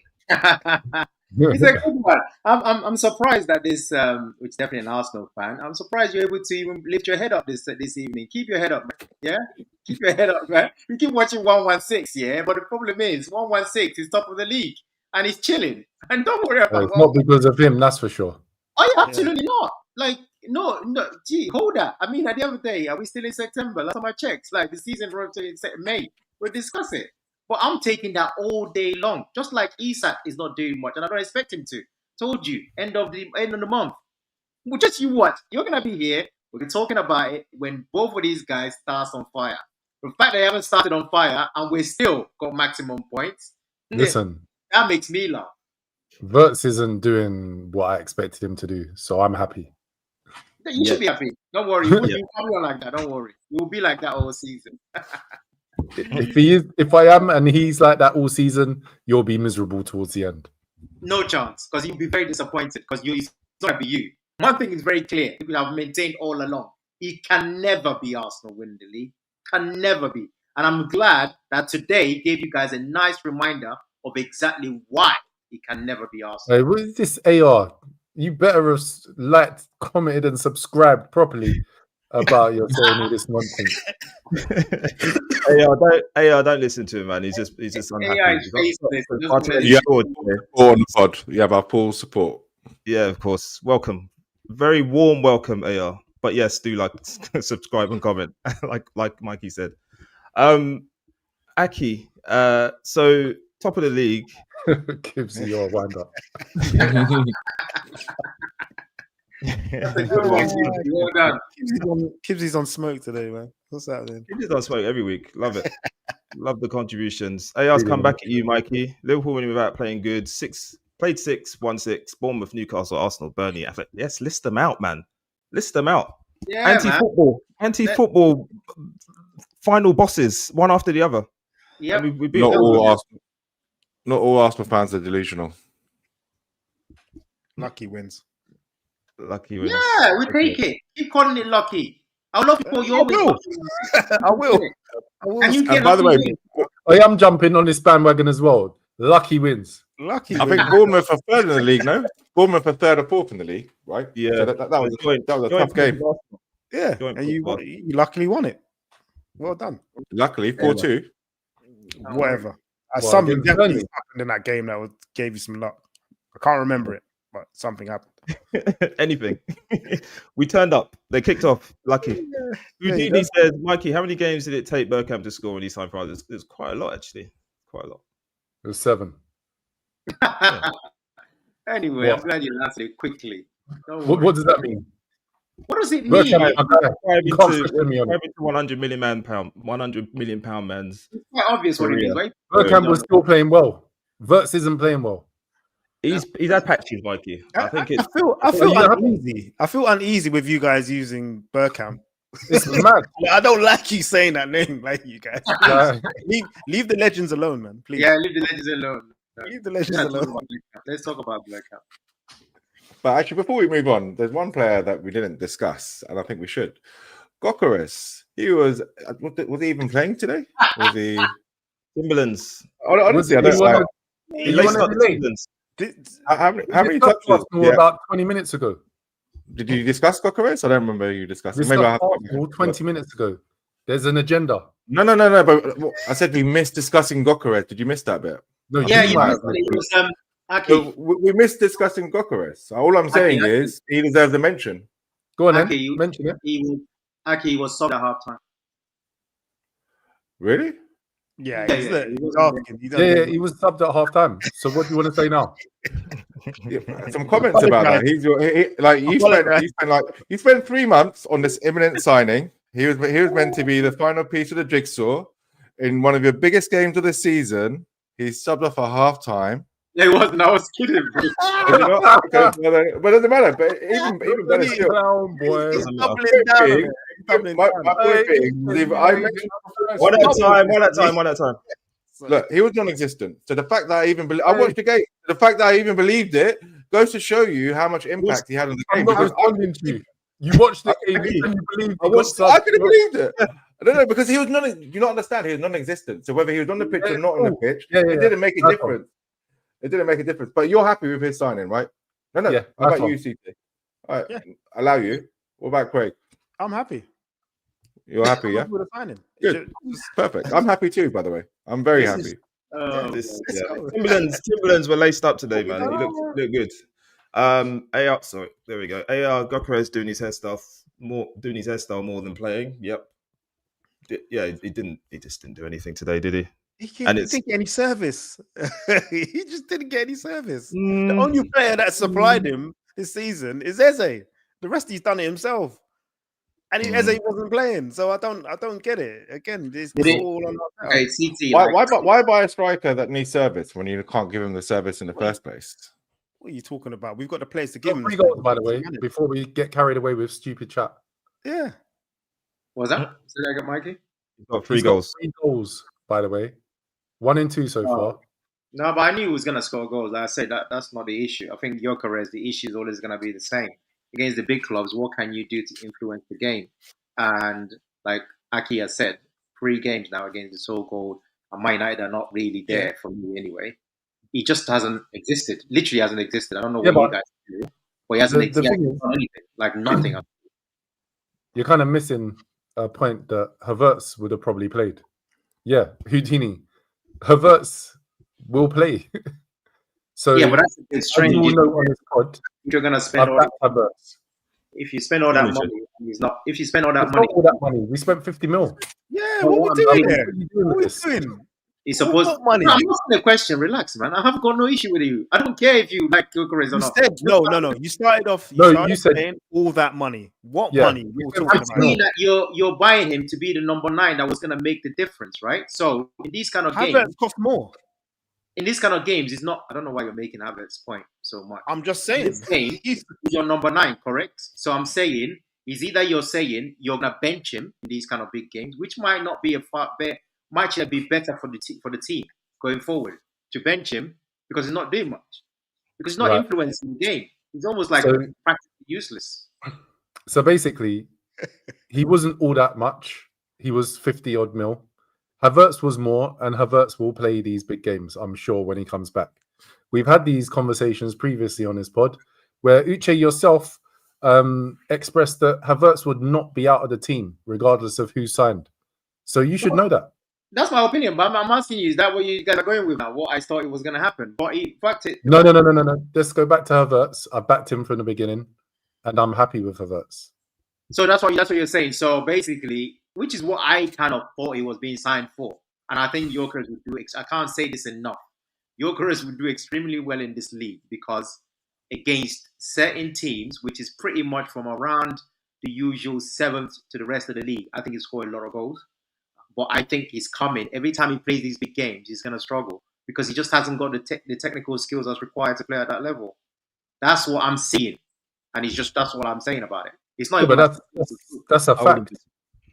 It's a good one. I'm surprised that this, which is definitely an Arsenal fan. I'm surprised you're able to even lift your head up this evening. Keep your head up, man. Yeah, keep your head up, man. We keep watching 116, yeah. But the problem is 116 is top of the league and he's chilling. And don't worry about It's not because of him, that's for sure. Oh, yeah, absolutely not. Like, no. Gee, hold that. I mean, at the end of the day, are we still in September? Last time I checked, like the season for May. We'll discuss it. But I'm taking that all day long. Just like Isak is not doing much, and I don't expect him to. Told you, end of the month. Well, just you what? You're gonna be here. We'll be talking about it when both of these guys start on fire. The fact they haven't started on fire and we're still got maximum points. Listen, that makes me laugh. Wirtz isn't doing what I expected him to do, so I'm happy. You should be happy. Don't worry. You carry on like that. Don't worry. You'll be like that all season. If I am and he's like that all season, you'll be miserable towards the end. No chance, because you'll be very disappointed because it's not going to be you. One thing is very clear. People have maintained all along. He can never be Arsenal winning the league. Can never be. And I'm glad that today gave you guys a nice reminder of exactly why he can never be Arsenal. Hey, what is this AR? You better have liked, commented, and subscribed properly about your telling me this nonsense. AR, don't listen to him, man. He's just unhappy. On the pod. You have our full support. Yeah, of course. Welcome. Very warm welcome, AR. But yes, do like, subscribe and comment, like Mikey said. Aki, so top of the league. Gives you your wind up. Well done. Kibsy's on smoke today, man. What's that then? Kibsy's on smoke every week. Love it. Love the contributions. AR's come back at you, Mikey. Liverpool winning without playing good. Played 6, won 6. Bournemouth, Newcastle, Arsenal, Burnley. Yes, list them out, man. List them out. Yeah, Anti-football final bosses, one after the other. Yeah. Not all Arsenal fans are delusional. Lucky wins. Lucky wins. Yeah, we take it. Keep calling it lucky. I love people. You always. I will. And you get by the way, I am jumping on this bandwagon as well. Lucky wins. Lucky. I think Bournemouth are third in the league, no? Bournemouth are third or fourth in the league, right? Yeah. So that was a tough game. Yeah, and you luckily won it. Well done. Luckily, 4-2. Whatever. Well, something against definitely Burnley. happened in that game that gave you some luck. I can't remember it, but something happened. Anything. We turned up. They kicked off. Lucky. Houdini says, Mikey, how many games did it take Bergkamp to score when he signed for us? It was quite a lot, actually. Quite a lot. It was 7. Anyway, I'm glad you answered it quickly. What does that mean? What does it mean? You can't stress me on it. 100 million pound man's. It's quite obvious what it means, right? Bergkamp was still playing well. Wirtz isn't playing well. He's had patches, Mikey. I feel uneasy with you guys using Bergkamp. It's mad. I don't like you saying that name, like you guys. Yeah. Leave the legends alone, man. Please. Yeah, leave the legends alone. Leave the legends alone. Let's talk about Bergkamp. But actually, before we move on, there's one player that we didn't discuss, and I think we should. Gokaris. He was he even playing today? Was he Timberlands? Honestly, I don't know. He laced up the Timberlands. How many touches? About 20 minutes ago. Did you discuss Gokaris? I don't remember you discussing. Maybe 20 minutes ago. There's an agenda. No. But I said we missed discussing Gyökeres. Did you miss that bit? No, Yeah, you you might missed have. it. It was Aki. So we missed discussing Gyökeres. All I'm saying is he deserves a mention. Go on, then. Aki, Mention it. He was subbed at halftime. Really? Yeah, Yeah, he's yeah, the- he he's wasn't asking. Yeah, he was subbed at half time. So what do you want to say now? Yeah, some comments about that. He spent 3 months on this imminent signing. He was meant to be the final piece of the jigsaw in one of your biggest games of the season. He's subbed off at half time. Yeah, he wasn't. I was kidding, bro. But it doesn't matter. But even better still. Clown, boy. He's Doesn't doubling down on Big. it. He's doubling My down. point being, if I mentioned One at a time. look, he was non-existent. So the fact that I watched the game. The fact that I even believed it goes to show you how much impact he had on the I'm game. not Because responding to you. You watched the game and you believed I could have believed it. I don't know because he was non. Do you not understand? He was non-existent. So whether he was on the pitch or not on the pitch, it didn't make a difference. It didn't make a difference. But you're happy with his signing, right? No. Yeah, How about that's you, CT? All right, Yeah. allow you. What about Craig? I'm happy. You're happy, yeah? With the signing. Good. Perfect. I'm happy too, by the way. I'm very happy. Timberlands were laced up today, man. He looked good. Sorry, there we go. Gyökeres doing his hairstyle more than playing. Yep. Yeah, he just didn't do anything today, did he? He didn't get any service. He just didn't get any service. The only player that supplied him this season is Eze. The rest he's done it himself. And Eze wasn't playing, so I don't get it. Again, it's all on our Okay, CT. Why buy a striker that needs service when you can't give him the service in the first place? What are you talking about? We've got the players to give him. 3 goals, by the way, before we get carried away with stupid chat. Yeah. What was that? Say that again, Mikey? He's got He's 3 goals. got 3 goals, by the way. 1 and 2 so far. No, but I knew he was gonna score goals. Like I said, that's not the issue. I think Gyökeres, the issue is always gonna be the same. Against the big clubs, what can you do to influence the game? And like Aki has said, 3 games now against the so-called Man United are not really there for me anyway. He just hasn't existed. Literally hasn't existed. I don't know what you guys do, but he hasn't existed. Anything, like nothing. You're kind of missing a point that Havertz would have probably played. Yeah, Houdini. Havertz will play. So yeah, but that's a bit strange. You know on his pod, you're gonna spend all that. Havertz. If you spend all that money, he's not. If you spend all that It's money, not all that money. We spent 50 mil. Yeah, what we doing there? What we doing? he's supposed. Money. No, I'm asking a question. Relax, man. I haven't got no issue with you. I don't care if you like Gyökeres or You not. said no. You started off. You said paying all that money. What money? We were talking I'm about. saying that you're buying him to be the number 9 that was gonna make the difference, right? So in these kind of games, cost more. In these kind of games, it's not. I don't know why you're making Havertz's point so much. I'm just saying. He's your number 9, correct? So I'm saying is either you're saying you're gonna bench him in these kind of big games, which might not be might actually be better for the team going forward to bench him because he's not doing much, because he's not influencing the game. He's almost like practically useless. So basically, he wasn't all that much. He was 50 odd mil. Havertz was more, and Havertz will play these big games, I'm sure, when he comes back. We've had these conversations previously on his pod, where Uche yourself expressed that Havertz would not be out of the team, regardless of who signed. So you should know that. That's my opinion, but I'm asking you, is that what you guys are going with now? What I thought it was going to happen. But in fact, No. Let's go back to Havertz. I backed him from the beginning, and I'm happy with Havertz. So that's what you're saying. So basically, which is what I kind of thought he was being signed for. And I think Gyökeres would do it. I can't say this enough. Gyökeres would do extremely well in this league because against certain teams, which is pretty much from around the usual 7th to the rest of the league, I think he scored a lot of goals. But I think he's coming. Every time he plays these big games, he's going to struggle because he just hasn't got the technical skills that's required to play at that level. That's what I'm seeing. And that's what I'm saying about it. It's not even that's a fact.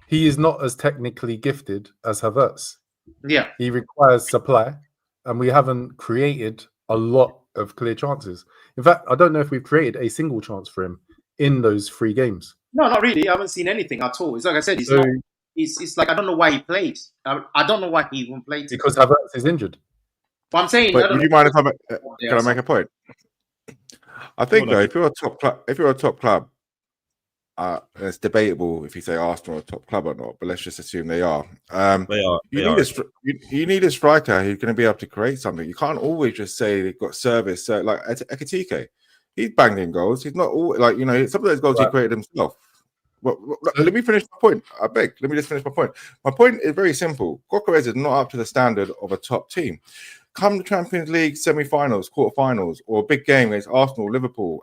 He is not as technically gifted as Havertz. Yeah. He requires supply, and we haven't created a lot of clear chances. In fact, I don't know if we've created a single chance for him in those 3 games. No, not really. I haven't seen anything at all. It's like I said, it's like I don't know why he plays. I don't know why he even played. Because Havertz is injured. But I'm saying... Would you mind if can I make a point? I think, though, if you're a top club, It's debatable if you say Arsenal are a top club or not, but let's just assume they are. They are. You need a striker who's going to be able to create something. You can't always just say they've got service. So like Ekitike, he's banged in goals. He's not all like some of those goals he created himself. Well, let me finish my point. I beg. Let me just finish my point. My point is very simple. Gyökeres is not up to the standard of a top team. Come the Champions League semi-finals, quarter-finals, or a big game against Arsenal, Liverpool,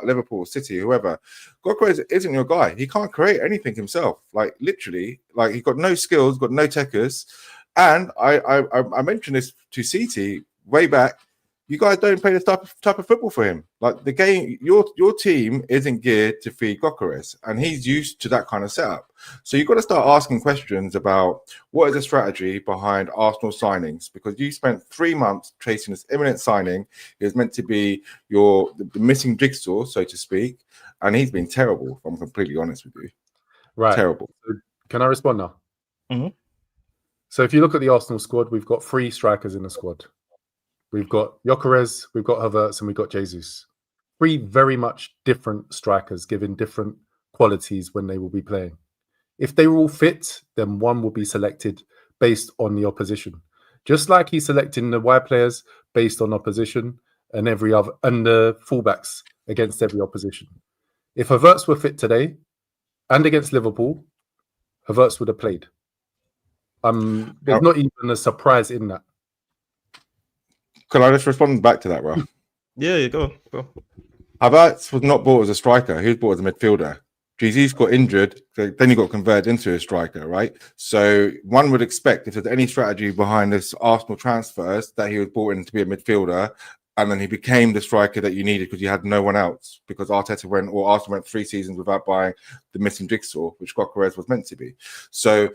Liverpool, City, whoever, Gyökeres isn't your guy. He can't create anything himself. Like literally, like he's got no skills, got no techers. And I mentioned this to Cee Tee way back. You guys don't play this type of football for him. Like the game, your team isn't geared to feed Gyökeres, and he's used to that kind of setup. So you've got to start asking questions about what is the strategy behind Arsenal signings, because you spent 3 months chasing this imminent signing. It was meant to be the missing jigsaw, so to speak, and he's been terrible. If I'm completely honest with you, Right? Terrible. Can I respond now? Mm-hmm. So if you look at the Arsenal squad, we've got 3 strikers in the squad. We've got Gyökeres, we've got Havertz, and we've got Jesus. 3 very much different strikers, given different qualities when they will be playing. If they were all fit, then one will be selected based on the opposition. Just like he's selecting the wide players based on opposition and the fullbacks against every opposition. If Havertz were fit today and against Liverpool, Havertz would have played. There's not even a surprise in that. Can I just respond back to that, bro? Yeah, go. Havertz was not bought as a striker. He was bought as a midfielder. Jesus got injured, then he got converted into a striker, right? So one would expect if there's any strategy behind this Arsenal transfers that he was brought in to be a midfielder, and then he became the striker that you needed because you had no one else, because Arsenal went 3 seasons without buying the missing jigsaw, which Gyökeres was meant to be. So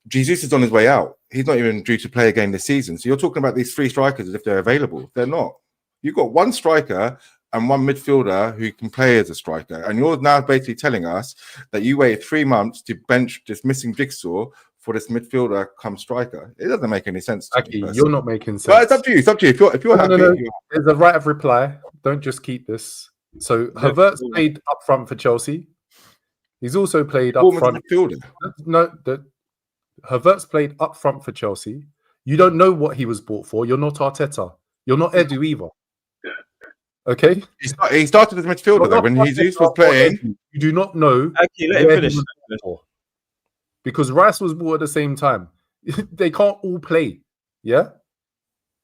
Jesus is on his way out. He's not even due to play a game this season. So you're talking about these 3 strikers as if they're available. They're not. You've got 1 striker and 1 midfielder who can play as a striker. And you're now basically telling us that you waited 3 months to bench this missing jigsaw for this midfielder come striker. It doesn't make any sense to me. You're not making sense. But it's up to you. It's up to you. If you're happy. No. There's a right of reply. Don't just keep this. So Havertz played up front for Chelsea. He's also played up front. Havertz played up front for Chelsea. You don't know what he was bought for. You're not Arteta. You're not Edu either. Okay? He started as a midfielder though. When Jesus was playing. You do not know. Actually, let him finish. Because Rice was bought at the same time. They can't all play. Yeah?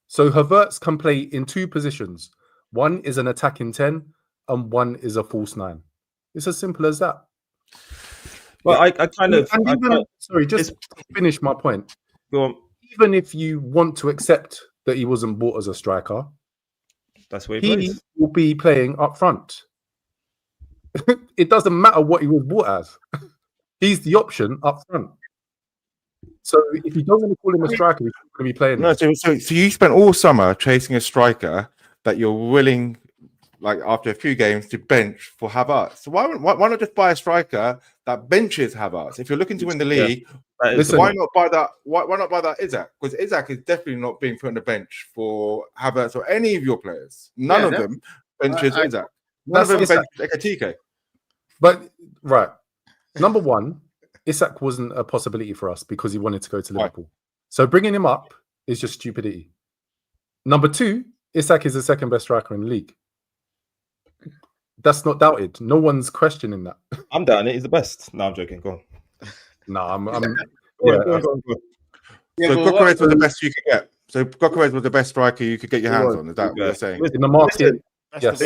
So Havertz can play in 2 positions. One is an attacking 10 and one is a false 9. It's as simple as that. Well, I just finish my point. Go on. Even if you want to accept that he wasn't bought as a striker, that's where he plays. Will be playing up front. It doesn't matter what he was bought as. He's the option up front. So if you don't want to call him a striker, he's not going to be playing. No, so you spent all summer chasing a striker that you're willing, like after a few games, to bench for Havertz. So why not just buy a striker that benches Havertz? If you're looking to win the league, why not buy that? Why not buy that Isak? Because Isak is definitely not being put on the bench for Havertz or any of your players. None of them benches Isak. None of them benches Ekitike. But right, number 1, Isak wasn't a possibility for us because he wanted to go to Liverpool. Right. So bringing him up is just stupidity. Number 2, Isak is the second best striker in the league. That's not doubted. No one's questioning that. I'm doubting it. He's the best. No, I'm joking. Go on. No, I'm So Gyökeres was the best you could get. So Gyökeres was the best striker you could get your hands on. Is that what you're saying? In the market, yes.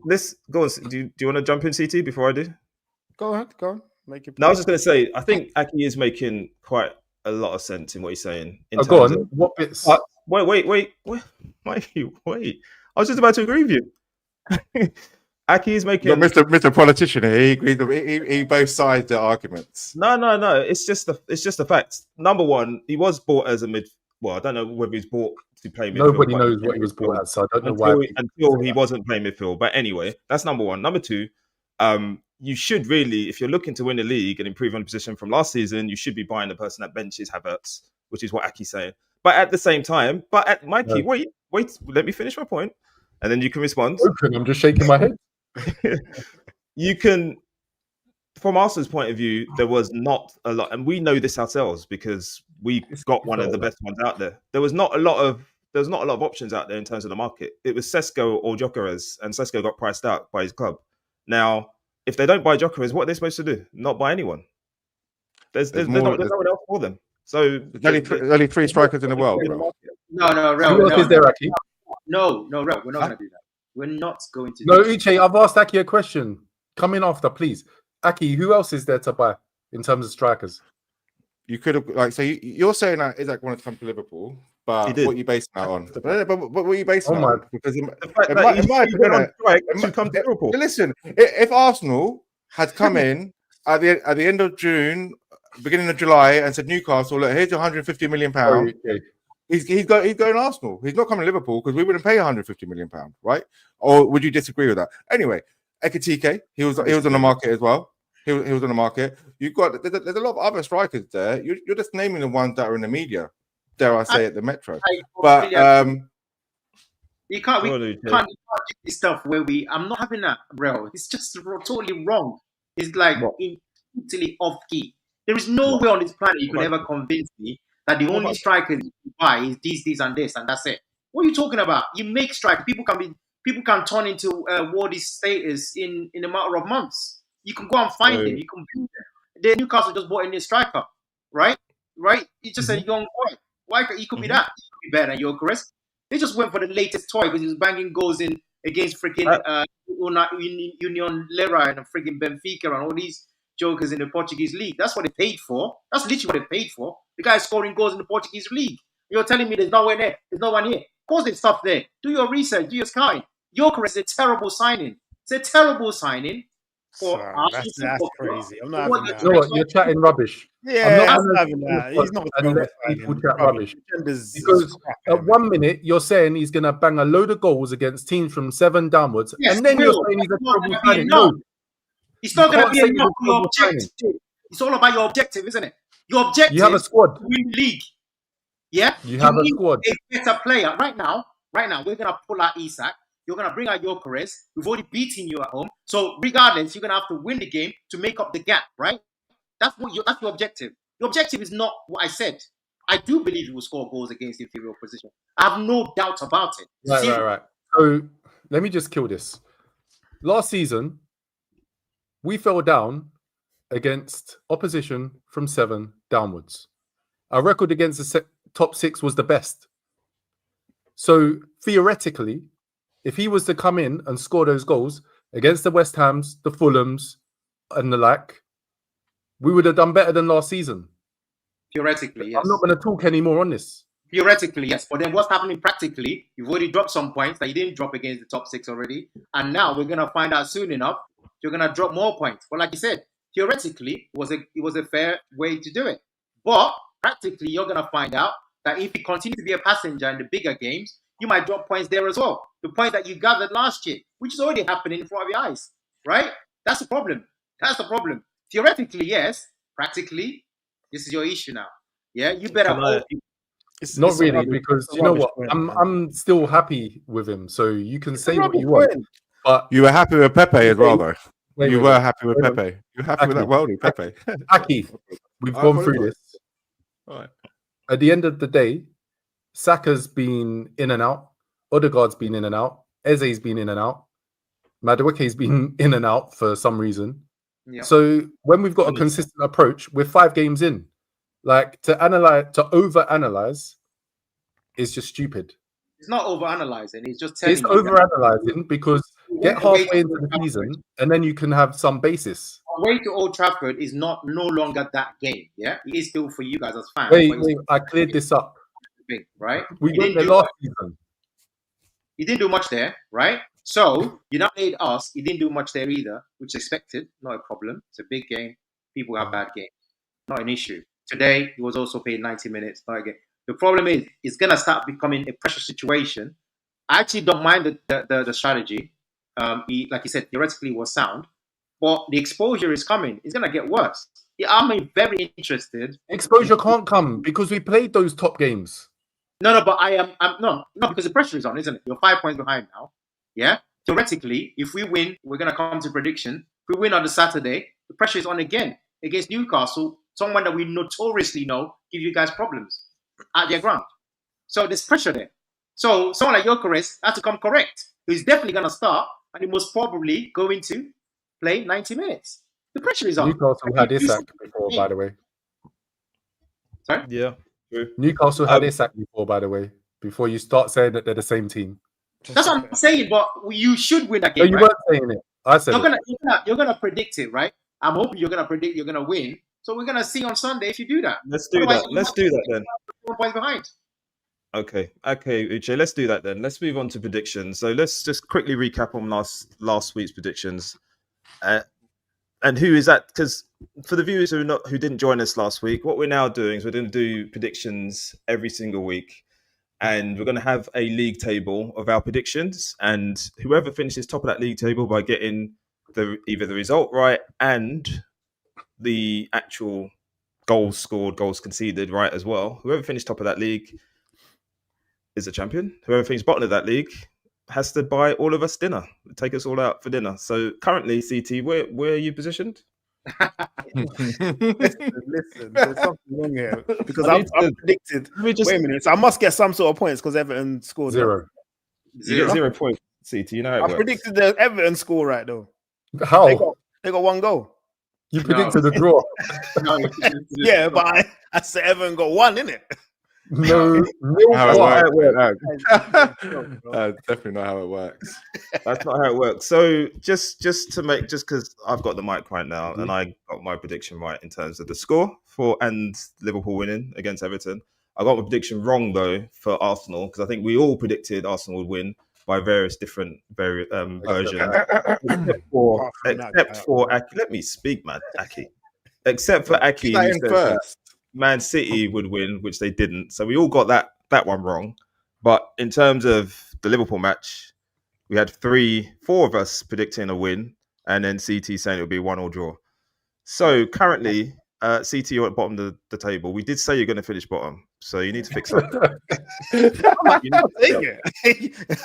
Let's go on. Do you want to jump in, CT, before I do? Go ahead. Make it. No, I was just going to say, I think Aki is making quite a lot of sense in what he's saying. Go on. What bits? Wait. Wait. I was just about to agree with you. Aki is making. Mr. Politician here. He agrees. He both sides the arguments. No. It's just a fact. Number 1, he was bought as a mid. Well, I don't know whether he's bought to play midfield. Nobody knows what he was bought as, so I don't know why. Until he wasn't playing midfield. But anyway, that's number 1. Number 2, you should really, if you're looking to win the league and improve on the position from last season, you should be buying the person that benches Havertz, which is what Aki's saying. But at the same time, Mikey, wait, let me finish my point, and then you can respond. I'm just shaking my head. You can from Arsenal's point of view, there was not a lot, and we know this ourselves because we got one of the best ones out there. There was not a lot of options out there in terms of the market. It was Sesko or Gyökeres, and Sesko got priced out by his club. Now, if they don't buy Gyökeres, what are they supposed to do? Not buy anyone. There's no one else for them. So there's only 3 strikers in the world, bro. No, Who else is there, Aki? No, Real, we're not going to do that. We're not going to. No, Uche, I've asked Aki a question. Come in after, please. Aki, who else is there to buy in terms of strikers? You could have you're saying that Isaac wanted to come to Liverpool, but what are you basing that on? But what are you basing that on? Because to come to Liverpool. Listen, if Arsenal had come in at the end of June, beginning of July, and said Newcastle, look, here's 150 million pounds. He's going Arsenal. He's not coming to Liverpool because we wouldn't pay 150 million pounds, right? Or would you disagree with that? Anyway, Ekitike, he was on the market as well. He was on the market. You've got there's a lot of other strikers there. You're just naming the ones that are in the media. Dare I say at the Metro? But we can't do this stuff where I'm not having that, bro. It's just totally wrong. It's like totally off key. There is no way on this planet you could ever convince me that the only strikers you buy is this, and this, and that's it. What are you talking about? You make strikers. People can turn into Wardy's status in a matter of months. You can go and find them. You can beat them. The Newcastle just bought a new striker, right? He's just a young boy. Why? He could be that. He could be better than Gyökeres. They just went for the latest toy because he was banging goals in against freaking Union Lera and freaking Benfica and all these jokers in the Portuguese league. That's what they paid for. That's literally what they paid for. The guy's scoring goals in the Portuguese league. You're telling me there's no one there. There's no one here. Of course there's stuff there. Do your research. Do your scouting. Gyökeres is a terrible signing. It's a terrible signing. That's crazy. I'm not having that. You know what? You're chatting rubbish. Yeah, I'm not having that. He's not people chat rubbish. Because at 1 minute you're saying he's going to bang a load of goals against teams from 7 downwards, and then you're saying he's a terrible signing. No, it's not going to be enough for your objective. It's all about your objective, isn't it? Your objective. You have a squad. To win the league. Yeah, you have a squad. A better player right now. We're going to pull out Isak. You're going to bring out Gyökeres. We've already beaten you at home. So regardless, you're going to have to win the game to make up the gap, right? That's your objective. Your objective is not what I said. I do believe he will score goals against inferior opposition. I have no doubt about it. Right. So let me just kill this. Last season, we fell down against opposition from 7 downwards. Our record against the top 6 was the best. So theoretically, if he was to come in and score those goals against the West Hams, the Fulhams, and the like, we would have done better than last season. Theoretically, yes. I'm not going to talk anymore on this. Theoretically, yes. But then what's happening practically? You've already dropped some points that you didn't drop against the top 6 already. And now we're going to find out soon enough, you're going to drop more points. But like you said, theoretically, it was a fair way to do it. But practically, you're going to find out that if you continue to be a passenger in the bigger games, you might drop points there as well. The points that you gathered last year, which is already happening in front of your eyes, right? That's the problem. Theoretically, yes. Practically, this is your issue now. Yeah, you better hope. Not really, because you know what? I'm still happy with him, so you can say what you want. But you were happy with Pepe as well, though. You were happy with Pepe. You're happy with that worldie, Pepe. Aki, we've gone through this. All right. At the end of the day, Saka's been in and out. Odegaard's been in and out. Eze's been in and out. Madueke's been in and out for some reason. Yeah. So when we've got a consistent approach, we're 5 games in. Like to overanalyze is just stupid. It's not overanalyzing. It's just it's overanalyzing because get halfway into the season and then you can have some basis. Our way to Old Trafford is no longer that game. Yeah, it is still for you guys as fans. Wait, I cleared this up. Big, right? We went there last season. He didn't do much there, right? So you not played us. He didn't do much there either, which is expected. Not a problem. It's a big game. People have bad games. Not an issue. Today he was also paid 90 minutes. Not again. The problem is it's gonna start becoming a pressure situation. I actually don't mind the strategy. Like you said, theoretically was sound, but the exposure is coming. It's gonna get worse. I'm very interested. Exposure can't come because we played those top games. No, but I'm no, because the pressure is on, isn't it? You're 5 points behind now. Yeah. Theoretically, if we win, we're gonna come to prediction. If we win on the Saturday, the pressure is on again against Newcastle, someone that we notoriously know give you guys problems at their ground. So there's pressure there. So someone like Gyökeres has to come correct. He's definitely going to start, and he most probably going to play 90 minutes. The pressure is on. Newcastle had Isak before, by the way. Sorry? Yeah. True. Newcastle had Isak before, by the way. Before you start saying that they're the same team. That's what I'm saying, but you should win that No, game, you right? weren't saying it. I said You're gonna predict it, right? I'm hoping you're gonna predict you're gonna win. So we're gonna see on Sunday if you do that. Let's do that. Let's do that then. 1 point behind. Okay, Uche, let's do that then. Let's move on to predictions. So let's just quickly recap on last week's predictions. And who is that? Because for the viewers who didn't join us last week, what we're now doing is we're going to do predictions every single week. And we're going to have a league table of our predictions. And whoever finishes top of that league table by getting either the result right and the actual goals scored, goals conceded right as well, whoever finished top of that league is the champion. Whoever finishes bottom of that league has to buy all of us dinner, take us all out for dinner. So currently, CT, where are you positioned? Listen, there's something wrong here because I've predicted. Wait a minute, so I must get some sort of points because Everton scored 0. You get 0 points, CT. You know how it I works. predicted the Everton score right though. How? They got 1 goal. You predicted the draw. Yeah, but I said Everton got 1, innit? No, How it works. That's Definitely not how it works. That's not how it works. So just because I've got the mic right now and I got my prediction right in terms of the score and Liverpool winning against Everton. I got my prediction wrong though for Arsenal because I think we all predicted Arsenal would win by various different versions. except for Aki. Let me speak, man. Aki. Except for Aki, who said First. Man City would win, which they didn't. So we all got that one wrong. But in terms of the Liverpool match, we had 4 of us predicting a win, and then CT saying it would be 1-1 draw. So currently, CT, you're at the bottom of the table. We did say you're going to finish bottom, so you need to fix that. I'll take it.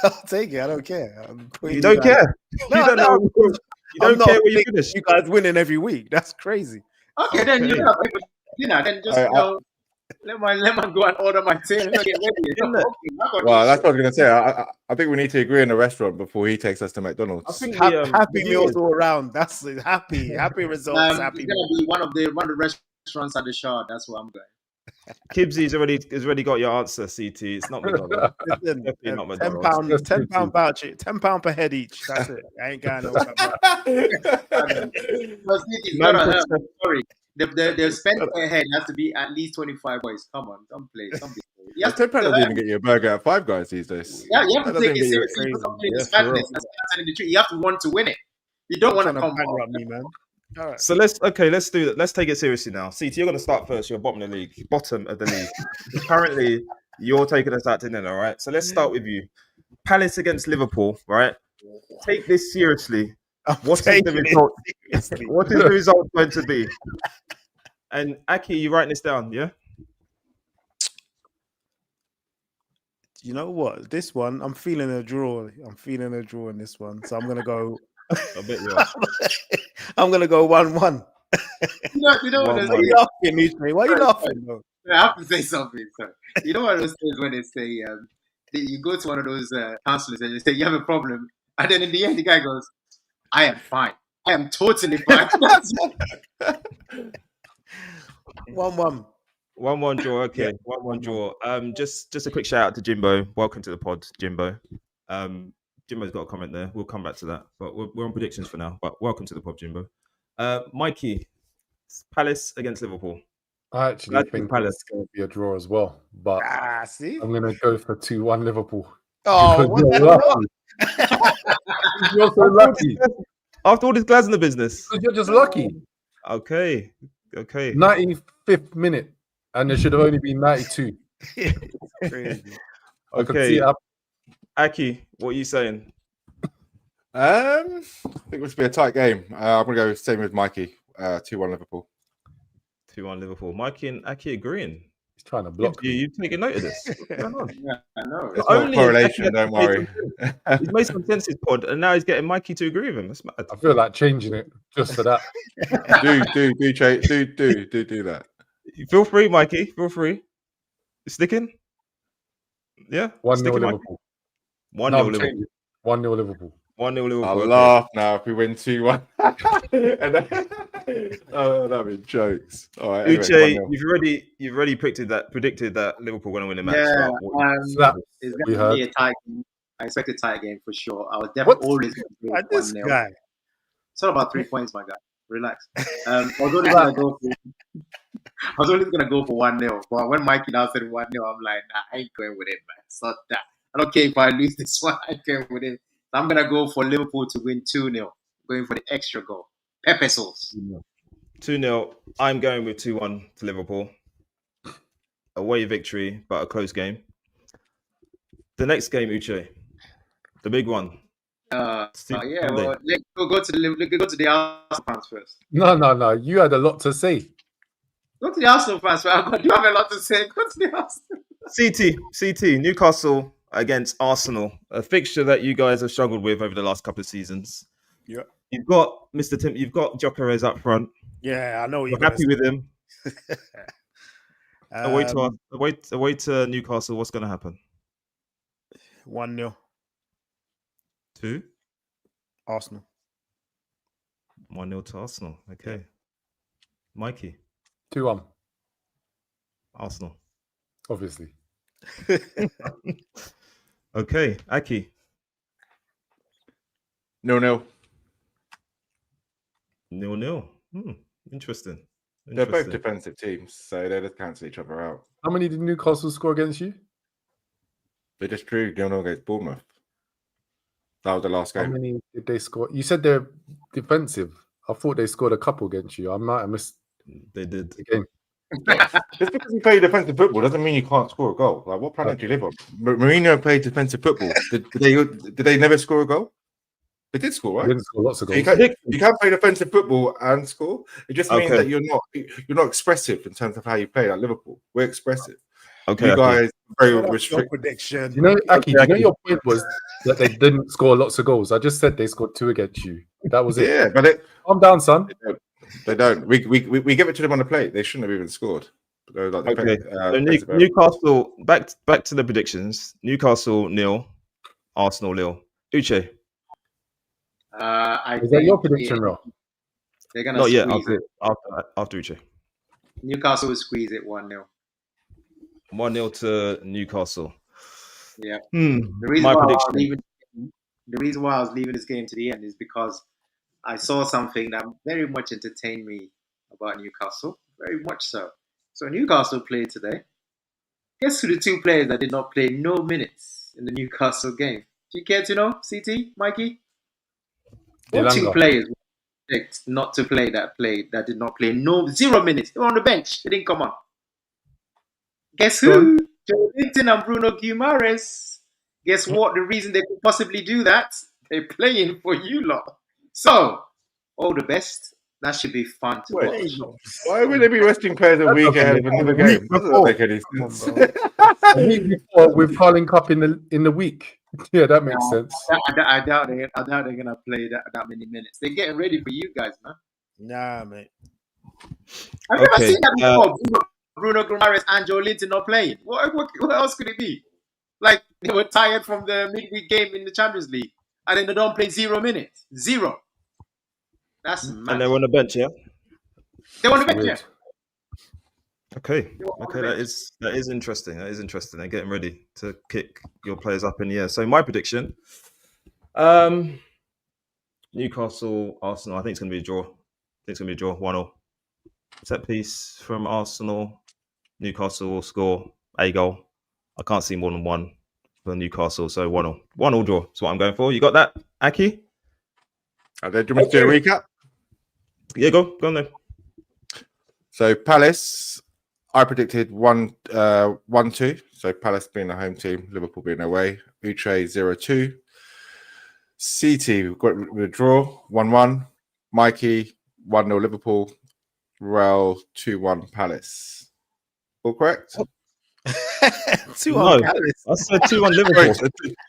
I'll take it. I don't care. You don't care. No, You don't know. You don't care where you finish. You guys winning every week. That's crazy. Okay, then you have dinner. Then just let man go and order my tail and get ready. Well, that's what I was going to say. I think we need to agree in a restaurant before he takes us to McDonald's. I think Happy meals all around. That's it. Happy results. Happy. It's gonna be one of the restaurants at the Shard. That's where I'm going. Kibbsy's already got your answer, CT. It's not McDonald's. Definitely not McDonald's. £10 voucher, £10 per head each. That's it. I ain't going no. Sorry, the spend per head has to be at least 25 boys. Come on, don't play. You have to doesn't even get you a burger at Five Guys these days. Yeah, you have to take it seriously. You have to want to win it. You don't want to come bankrupt me, man. All right. So let's do that. Let's take it seriously now. CT, you're going to start first. You're bottom of the league. Currently, you're taking us out to dinner, all right? So let's start with you. Palace against Liverpool, right? Take this seriously. What is the result? What is the result going to be? And Aki, you writing this down, yeah? You know what? This one, I'm feeling a draw. I'm feeling a draw in this one. So I'm going to go. I bet you are. I'm going to go 1-1. You know what? Why are you laughing, Uche? Why are you laughing, though? I have to say something. Sorry. You know what those things when they say you go to one of those counselors and you say you have a problem, and then in the end the guy goes, "I am fine. I am totally fine." 1-1. 1-1 draw. Okay, 1-1 draw. Just a quick shout out to Jimbo. Welcome to the pod, Jimbo. Jimbo's got a comment there. We'll come back to that, but we're on predictions for now. But welcome to the pod, Jimbo. Mikey, Palace against Liverpool. I actually think Palace going to be a draw as well, but see? I'm going to go for 2-1 Liverpool. Oh, you're so lucky. After all this glass in the business, You're just lucky. Okay. 95th minute, and there should have only been 92. Crazy. Okay. Aki, what are you saying? I think this will be a tight game. I'm going to go same with Mikey. 2-1 Liverpool. 2-1 Liverpool. Mikey and Aki agreeing. He's trying to block me. You've taken note of this. What's going on? Yeah, I know. It's not correlation, don't worry. He's made some sense in his pod, and now he's getting Mikey to agree with him. That's mad. I feel like changing it just for that. do that. Feel free, Mikey. Feel free. Sticking? Yeah? 1-0 Sticking, Mikey? Liverpool. 1-0 No, I'm Liverpool. changing. 1-0 Liverpool. 1-0 Liverpool. I'll okay. laugh now if we win 2-1. That'd be jokes. All right. Anyway, Uche, you've already predicted that Liverpool going to win the match. Yeah, Slaps. it's We going to be heard. a tight game. I expect a tight game for sure. I was definitely always going to Like go this 1-0. guy. It's all about 3 points, my guy. Relax. I was only going to go for 1-0. But when Mikey now said 1-0, I'm like, nah, I ain't going with it, man. It's not that. I don't care if I lose this one. I ain't going with it. I'm going to go for Liverpool to win 2-0. Going for the extra goal. Pepper sauce. 2-0. I'm going with 2-1 to Liverpool. Away victory, but a close game. The next game, Uche. The big one. Yeah, well, let's go to the Arsenal fans first. No. You had a lot to say. Go to the Arsenal fans. You have a lot to say. Go to the Arsenal. CT, Newcastle against Arsenal, a fixture that you guys have struggled with over the last couple of seasons. Yeah. You've got Mr. Tim, you've got Gyökeres up front. Yeah, I know You're happy with him. him. Away to Newcastle, what's going to happen? 1-0 2? Arsenal. 1-0 to Arsenal. Okay. Mikey, 2-1, Arsenal. obviously. Okay, Aki. 0-0. 0-0. Interesting. They're both defensive teams, so they just cancel each other out. How many did Newcastle score against you? They just drew 0-0 against Bournemouth. That was the last How game. many did they score? You said they're defensive. I thought they scored a couple against you. I might have missed They did. the game. Just because you play defensive football doesn't mean you can't score a goal. Like, what planet do you live on? Merino played defensive football. Did they never score a goal? They did score, They right? didn't score lots of You goals. can't play defensive football and score. It just means Okay. that you're not expressive in terms of how you play. Like Liverpool, we're expressive. Okay. You guys are very What's your restricted. prediction? You know, Aki, Okay, you know your point was that they didn't score lots of goals. I just said they scored 2 against you. That was it. Yeah, but Calm down, son. they don't. We give it to them on the plate. They shouldn't have even scored. They're like Okay. So defensive. Newcastle, back to the predictions. Newcastle 0, Arsenal 0. Uche. I Is that think your prediction, Ro? they're going to Not yet. squeeze After Uche. Newcastle will squeeze it 1-0. 1-0 to Newcastle. Yeah. The The reason why I was leaving this game to the end is because I saw something that very much entertained me about Newcastle. Very much so. So Newcastle played today. Guess who the 2 players that did not play no minutes in the Newcastle game? Do you care to know, CT, Mikey? What 2 Elanga. players were picked not to play that did not play 0 minutes? They were on the bench. They didn't come on. Guess who? Joe Linton and Bruno Guimaraes. Guess what? The reason they could possibly do that? They're playing for you lot. So, all the best. That should be fun to watch. Why would they be resting players a week ahead of another game? Doesn't make any sense. A week before with Carling Cup in the week. Yeah, that makes sense. I doubt they're gonna play that many minutes. They're getting ready for you guys, man. Nah, mate. I've never Okay, seen that before. Bruno Guimaraes and Joe Linton not playing. What else could it be? Like they were tired from the midweek game in the Champions League, and then they don't play 0 minutes. 0. That's mad. And they're on the bench, yeah? They want to bench, yeah. Weird. Okay. That is interesting. That is interesting. They're getting ready to kick your players up in the air. So my prediction, Newcastle, Arsenal. I think it's going to be a draw. 1-0. Set piece from Arsenal. Newcastle will score a goal. I can't see more than 1 for Newcastle. So 1-0. 1-0 draw. That's what I'm going for. You got that, Aki? Do you want me to do a recap? Yeah, go on then. So Palace, I predicted 1-2. So Palace being the home team, Liverpool being away. Uche 0-2. CT, we've got with a draw 1-1. Mikey 1-0 Liverpool. Rel 2-1 Palace. correct? 2-1 No. Palace. I said 2-1 Sorry, Liverpool.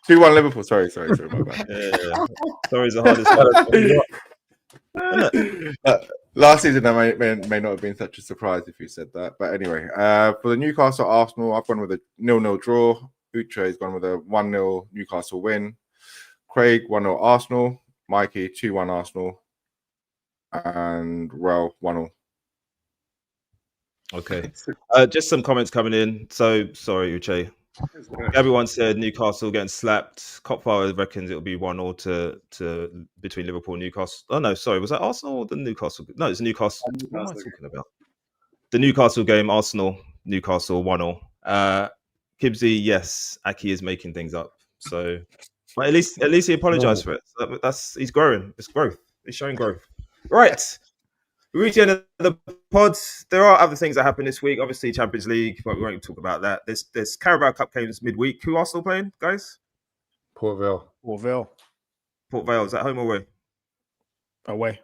2-1 Liverpool. Sorry, my bad. Yeah. Sorry, it's the hardest one. Isn't it? Last season, that may not have been such a surprise if you said that. But anyway, for the Newcastle Arsenal, I've gone with a 0-0 draw. Uche has gone with a 1-0 Newcastle win. Craig 1-0 Arsenal. Mikey 2-1 Arsenal. And Rel 1-0. Okay. Just some comments coming in. So sorry, Uche. Everyone said Newcastle getting slapped. Copfire reckons it'll be 1-0 to between Liverpool and Newcastle. Oh no, sorry, was that Arsenal or the Newcastle? No, it's Newcastle. What am I talking about? The Newcastle game, Arsenal, Newcastle 1-0. Kibbsy, yes, Aki is making things up. So, but at least he apologized for it. So he's growing. It's growth. He's showing growth. Right. We reach the end of the pods. There are other things that happen this week. Obviously, Champions League, but we won't talk about that. There's Carabao Cup games midweek. Who are still playing, guys? Port Vale. Port Vale. Is that home or away? Away.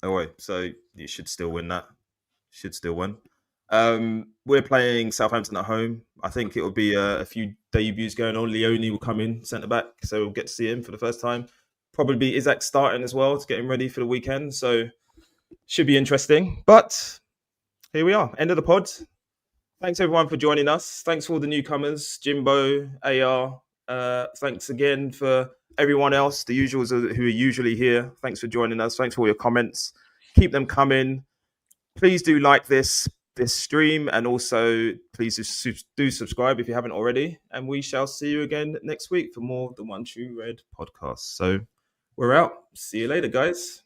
Away. So you should still win that. Should still win. We're playing Southampton at home. I think it will be a few debuts going on. Leone will come in centre back, so we'll get to see him for the first time. Probably be Isaac starting as well to get him ready for the weekend. So should be interesting. But here we are, end of the pod. Thanks everyone for joining us. Thanks for all the newcomers, Jimbo, AR. Thanks again for everyone else, the usuals who are usually here. Thanks for joining us. Thanks for all your comments. Keep them coming. Please do like this stream, and also please do subscribe if you haven't already. And we shall see you again next week for more of the One True Red podcast. So we're out. See you later, guys.